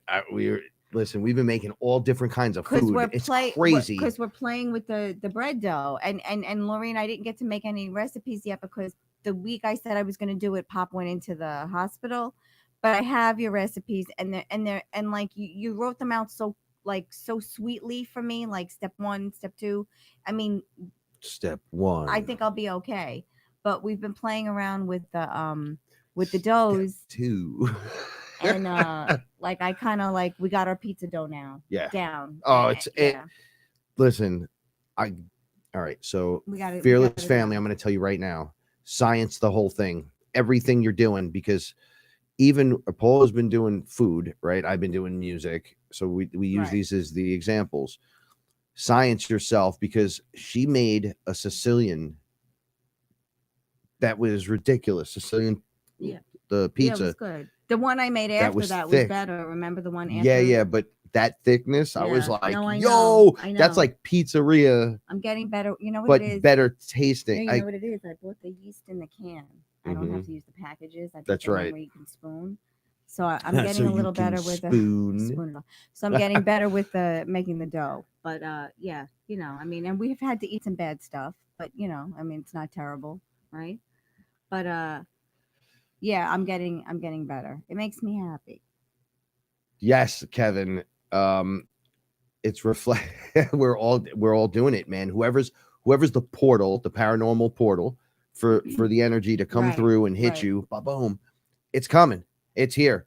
Listen, we've been making all different kinds of food. It's crazy. Because we're playing with the bread dough. And Lorraine, I didn't get to make any recipes yet because the week I said I was going to do it, Pop went into the hospital. But I have your recipes and like you wrote them out so sweetly for me, like step 1, step 2. I mean, Step one. I think I'll be okay. But we've been playing around with the doughs, two. and like I kind of like we got our pizza dough now. Yeah. Down. Oh, and, it's yeah. it. Listen, all right. So We got it. Fearless family, I'm going to tell you right now, science the whole thing, everything you're doing, because even Paula's been doing food, right? I've been doing music. So we use Right. these as the examples. Science yourself, because she made a Sicilian that was ridiculous. Sicilian, Yeah. the pizza. Yeah, it was good. The one I made That after was that thick. was better. Remember the one after? Yeah, but that thickness, I was Yeah. like, No, I yo, know. I that's know. like pizzeria, I'm getting better. You know what but it is? better No, tasting. you know what it is? I bought the yeast in the can. I don't have to use the packages. I bought That's the one right. where you can spoon. So I'm So getting a you little can better with spoon. spoon. So I'm getting better with the making the dough. But yeah, you know, I mean, and we've had to eat some bad stuff, but you know, I mean, it's not terrible, right? But yeah, I'm getting better. It makes me happy. Yes, Kevin. It's reflect. we're all doing it, man. Whoever's the portal, the paranormal portal for the energy to come Right, through and hit right. you, boom, it's coming. It's here,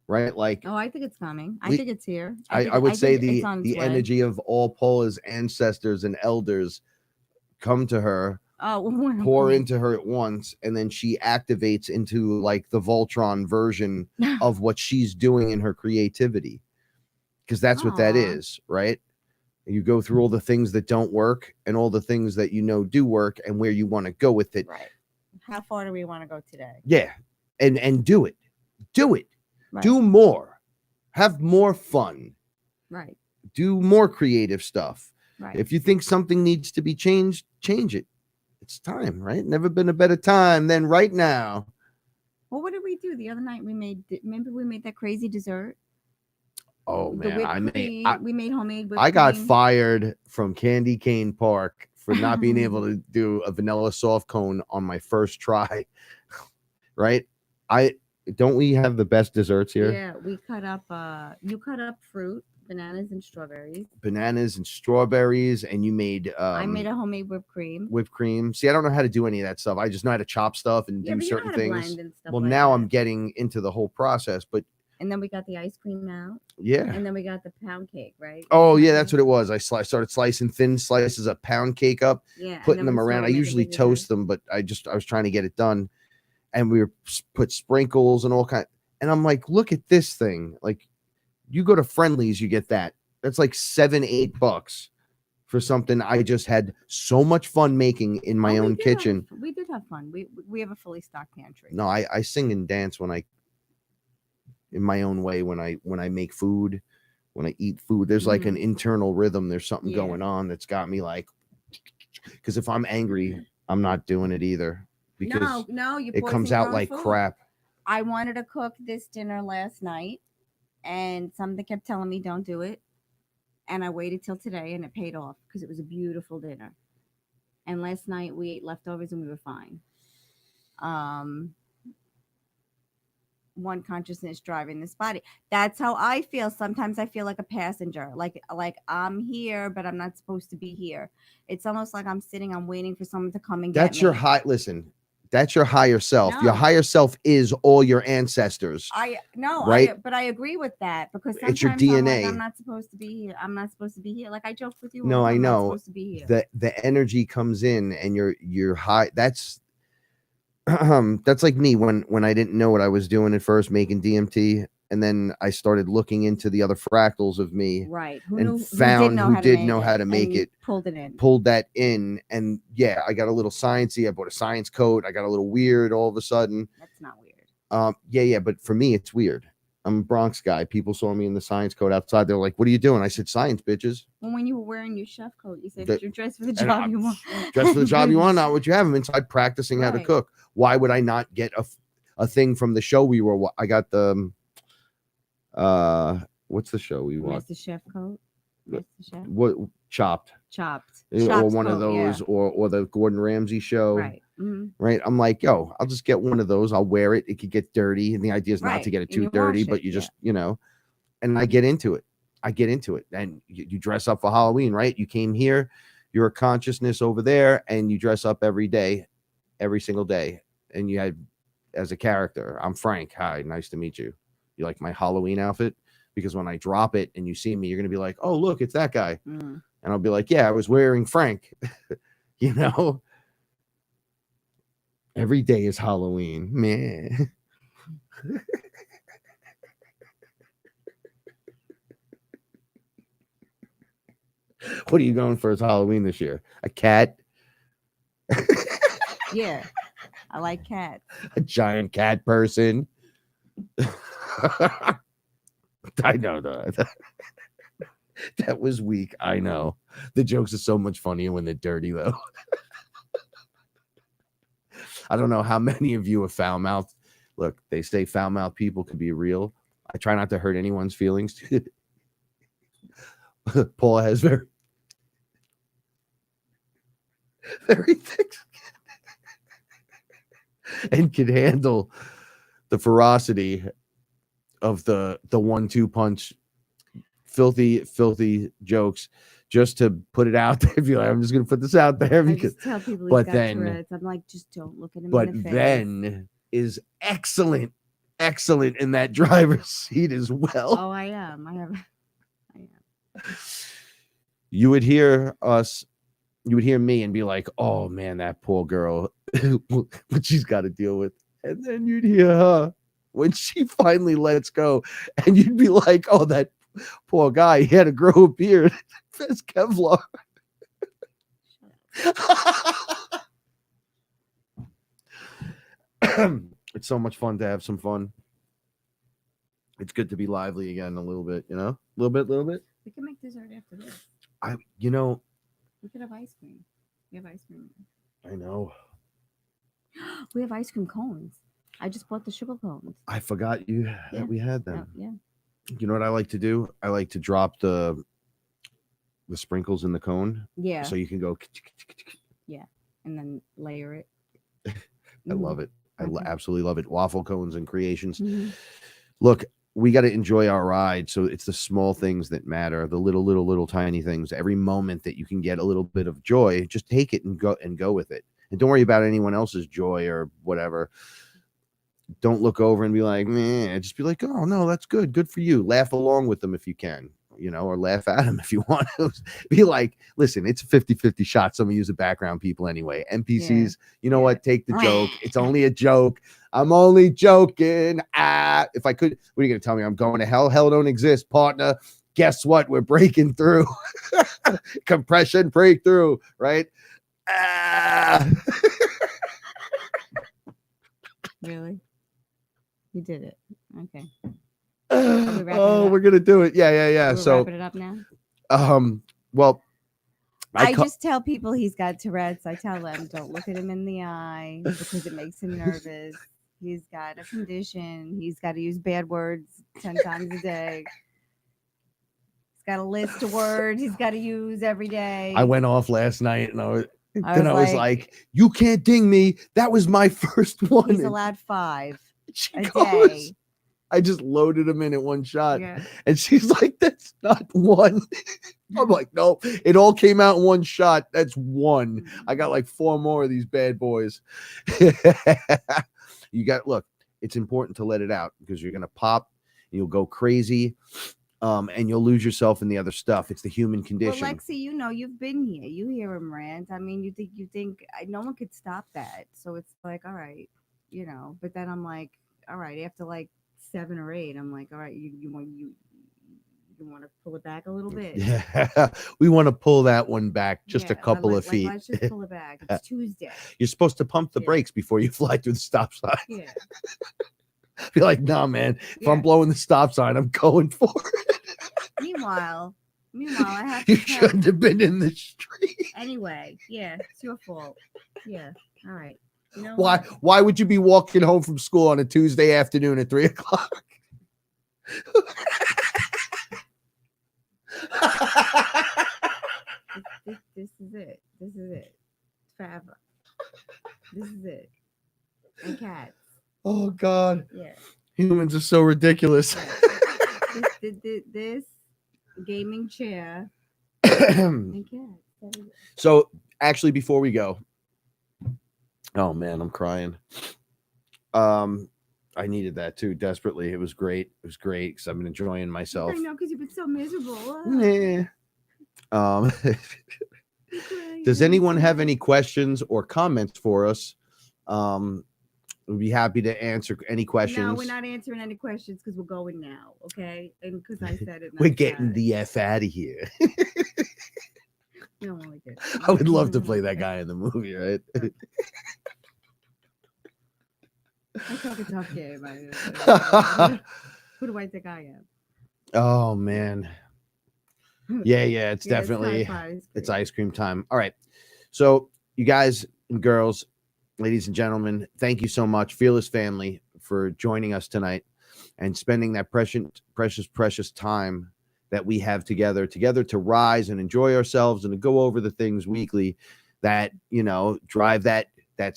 right? Like Oh, I think it's coming. I We- think it's here. I would say think it's on its the way. energy of all Paula's ancestors and elders come to her, Oh, pour into her at once, and then she activates into like the Voltron version of what she's doing in her creativity, because that's what that Aw. is, right? You go through all the things that don't work and all the things that you know do work and where you want to go with it. Right. How far do we want to go today? Yeah, and do it, Right. do more, have more fun, Right. do more creative stuff. Right. If you think something needs to be changed, change it. It's time, right? Never been a better time than right now. Well, what did we do the other night? Remember we made that crazy dessert. Oh The man, whipped cream. We made homemade whipped I got cream. fired from Candy Cane Park for not being able to do a vanilla soft cone on my first try. Right? Don't we have the best desserts here? Yeah, we cut up. You cut up fruit, bananas and strawberries. Bananas and strawberries, and you made. I made a homemade whipped cream. Whipped cream. See, I don't know how to do any of that stuff. I just know how to chop stuff and Yeah, do but you know certain how to things. blend and stuff Well, like now that. I'm getting into the whole process, but And then we got the ice cream out. yeah. And then we got the pound cake, right? Oh yeah, that's what it was. I started slicing thin slices of pound cake up, Yeah. putting them around. I usually toast them, but I was trying to get it done, and we put sprinkles and all kind. And I'm like, look at this thing. Like, you go to Friendly's, you get that. That's like $7-8 for something I just had so much fun making in my own kitchen. We did have fun. We have a fully stocked pantry. No, I sing and dance in my own way when I make food, when I eat food. There's like an internal rhythm. There's something going on that's got me like, because if I'm angry, I'm not doing it either, because no, it comes out like crap. I wanted to cook this dinner last night, and something kept telling me don't do it, and I waited till today, and it paid off because it was a beautiful dinner. And last night we ate leftovers and we were fine. One consciousness driving this body. That's how I feel. Sometimes I feel like a passenger, like I'm here, but I'm not supposed to be here. It's almost like I'm waiting for someone to come and get me. That's your listen. That's your higher self. No. Your higher self is all your ancestors. Right? But I agree with that, because sometimes It's your DNA. I'm not supposed to be here. I'm not supposed to be here. Like I joked with you. No, I know. I'm not supposed to be here. The energy comes in, and you're high. That's like me when I didn't know what I was doing at first, making DMT, and then I started looking into the other fractals of me, right? Found who did know how to make it. Pulled that in, and yeah, I got a little sciencey. I bought a science coat. I got a little weird all of a sudden. That's not weird. Yeah, but for me, it's weird. I'm a Bronx guy. People saw me in the science coat outside. They're like, "What are you doing?" I said, "Science, bitches." Well, when you were wearing your chef coat, you said you're dressed for the job you want. Dressed for the job you want, not what you have. I'm inside practicing how to cook. Why would I not get a thing from the show we were? I got the what's the show we watched? The chef coat. The chef. What Chopped? Or one of those, or the Gordon Ramsay show. Right. Mm-hmm. Right. I'm like, yo, I'll just get one of those. I'll wear it. It could get dirty, and the idea is not to get it too dirty, but you just, and I get into it. And you dress up for Halloween, right? You came here, you're a consciousness over there, and you dress up every day, every single day, and you had as a character. I'm Frank. Hi, nice to meet you. You like my Halloween outfit? Because when I drop it and you see me, you're gonna be like, oh, look, it's that guy. And I'll be like, yeah, I was wearing Frank. You know, every day is Halloween, man. What are you going for as Halloween this year? A cat? Yeah, I like cats. A giant cat person? I know that. That was weak. I know. The jokes are so much funnier when they're dirty, though. I don't know how many of you are foul mouthed. Look, they say foul mouthed people can be real. I try not to hurt anyone's feelings. Paula has very thick and can handle the ferocity of the 1-2 punch filthy jokes just to put it out there. Be like, I'm just gonna put this out there because I just tell people but he's got then Tourette's. I'm like, just don't look at him but in the face. then is excellent in that driver's seat as well. Oh, I am. I am. You would hear me and be like, oh man, that poor girl, what she's got to deal with. And then you'd hear her when she finally lets go, and you'd be like, oh, that poor guy, he had to grow a beard. That's Kevlar. It's so much fun to have some fun. It's good to be lively again a little bit, you know? A little bit. We can make dessert after this. We could have ice cream. We have ice cream. I know. We have ice cream cones. I just bought the sugar cones. I forgot that we had them. Yeah. You know what I like to do? I like to drop the sprinkles in the cone. Yeah. So you can go. Yeah. And then layer it. I love it. I Okay. absolutely love it. Waffle cones and creations. Mhm. Look, we got to enjoy our ride. So it's the small things that matter, the little tiny things. Every moment that you can get a little bit of joy, just take it and go with it. And don't worry about anyone else's joy or whatever. Don't look over and be like, man, just be like, oh no, that's good. Good for you. Laugh along with them if you can, you know, or laugh at them if you want to. Be like, listen, it's a 50-50 shot. Some of you are background people anyway. NPCs, you know what? Take the joke. It's only a joke. I'm only joking. If I could, what are you going to tell me? I'm going to hell? Hell don't exist, partner. Guess what? We're breaking through. Compression breakthrough, right? Really? You did it. Okay. We're gonna do it. Yeah. We're So wrapping it up now. Well, I just tell people he's got Tourette's. I tell them don't look at him in the eye because it makes him nervous. He's got a condition. He's got to use bad words 10 times a day. He's got a list of words he's got to use every day. I went off last night and I was like, you can't ding me. That was my first one. He's allowed 5 she a goes, day. I just loaded him in at one shot. Yeah. And she's like, that's not one. I'm like, no, it all came out in one shot. That's one. I got like 4 more of these bad boys. Look, it's important to let it out because you're going to pop and you'll go crazy. And you'll lose yourself in the other stuff. It's the human condition. Well, Lexi, you know, you've been here. You hear him rant. I mean, you think no one could stop that. So it's like, all right, you know. But then I'm like, all right, after like 7 or 8, I'm like, all right, you want to pull it back a little bit. Yeah, we want to pull that one back just a couple of feet. Let's just pull it back. It's Tuesday. You're supposed to pump the brakes before you fly through the stop sign. Yeah. Be like, nah, man. If I'm blowing the stop sign, I'm going for it. Meanwhile, I have You to tell- shouldn't have been in the street. Anyway, yeah, it's your fault. Yeah, all right. You know Why? what? Why would you be walking home from school on a Tuesday afternoon at 3 o'clock? This is it. This is it. It's forever. This is it. And cats. Oh God. Yeah. Humans are so ridiculous. This gaming chair and cats. So actually, before we go, oh man, I'm crying. I needed that too desperately. It was great. It was great because I've been enjoying myself. I know, because you've been so miserable. Does anyone have any questions or comments for us? We'd be happy to answer any questions. No, we're not answering any questions because we're going now, okay? And because I said it. We're getting the F out of here. No, like it. I would love to play that guy in the movie, right? I talk a tough game. Who do I think I am? Oh man. Yeah, it's definitely it's ice cream time. All right. So you guys and girls, ladies and gentlemen, thank you so much, Fearless family, for joining us tonight and spending that precious time that we have together to rise and enjoy ourselves and to go over the things weekly that, drive that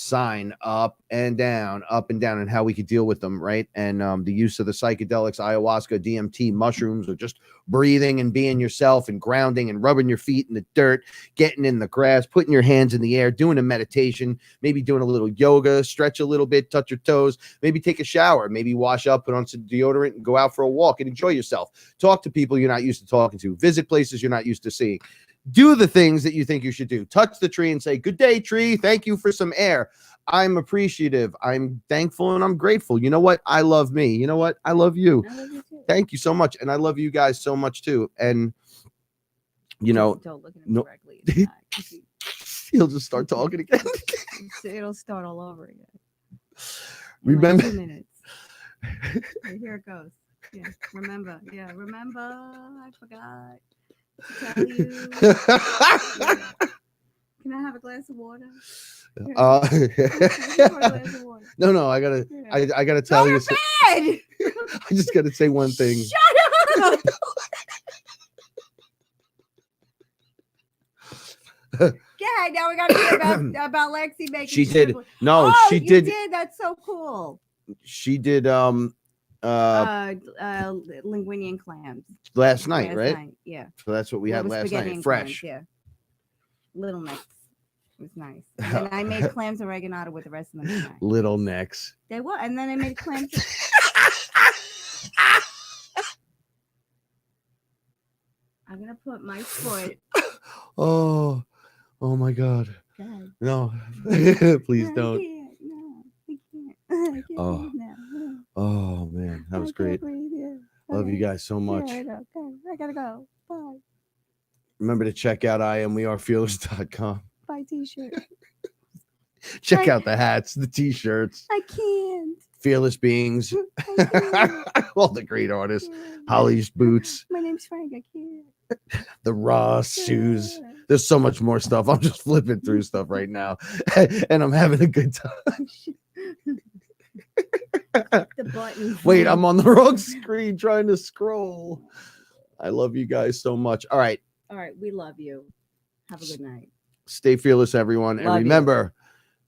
sign up and down, and how we could deal with them, right? And the use of the psychedelics, ayahuasca, DMT, mushrooms, or just breathing and being yourself and grounding and rubbing your feet in the dirt, getting in the grass, putting your hands in the air, doing a meditation, maybe doing a little yoga, stretch a little bit, touch your toes, maybe take a shower, maybe wash up, put on some deodorant and go out for a walk and enjoy yourself. Talk to people you're not used to talking to, visit places you're not used to seeing. Do the things that you think you should do. Touch the tree and say, "Good day, tree. Thank you for some air. I'm appreciative. I'm thankful and I'm grateful. You know what? I love me. You know what? I love you. I love you too. Thank you so much. And I love you guys so much too." And, Don't look at him no- directly. It's not. he'll just start talking again. It'll start all over again. Remember. Like 2 minutes. Okay, here it goes. Yeah. Remember. I forgot to tell you. Yeah. Can I have a glass of water? No, I gotta tell you. I just gotta say one thing. Shut up! Yeah, now we gotta hear about Lexi making. She did. shrimp. No, Oh, she you did. That's so cool. She did. Linguine and clams. Last night, right? Yeah. So that's what we had last spaghetti night. and Fresh. clams, yeah. Little necks. It was nice. And I made clams and oregano with the rest of them tonight. Little necks. They were, and then I made clams. I'm gonna put my foot. Oh my God. God. No, please I don't. can't. No, I can't. I can't Oh. breathe now. Oh man, that was I can't great. breathe, yeah. Love you guys so much. Yeah, I know. Okay, I gotta go. Bye. Remember to check out IamWeAreFearless.com. Buy t-shirt. Check out the hats, the t-shirts, I can't. Fearless Beings, I can't. all the great artists, Yeah. Holly's boots, My name's Frank. I can't. the Ross shoes. Yeah. There's so much more stuff. I'm just flipping through stuff right now, and I'm having a good time. The button. Wait, I'm on the wrong screen trying to scroll. I love you guys so much. All right, All right, we love you. Have a good night. stay fearless, everyone, and Love you. remember,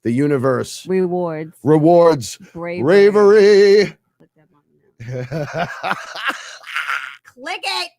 the universe Rewards. rewards Bravery. bravery. Click that button now. Click it.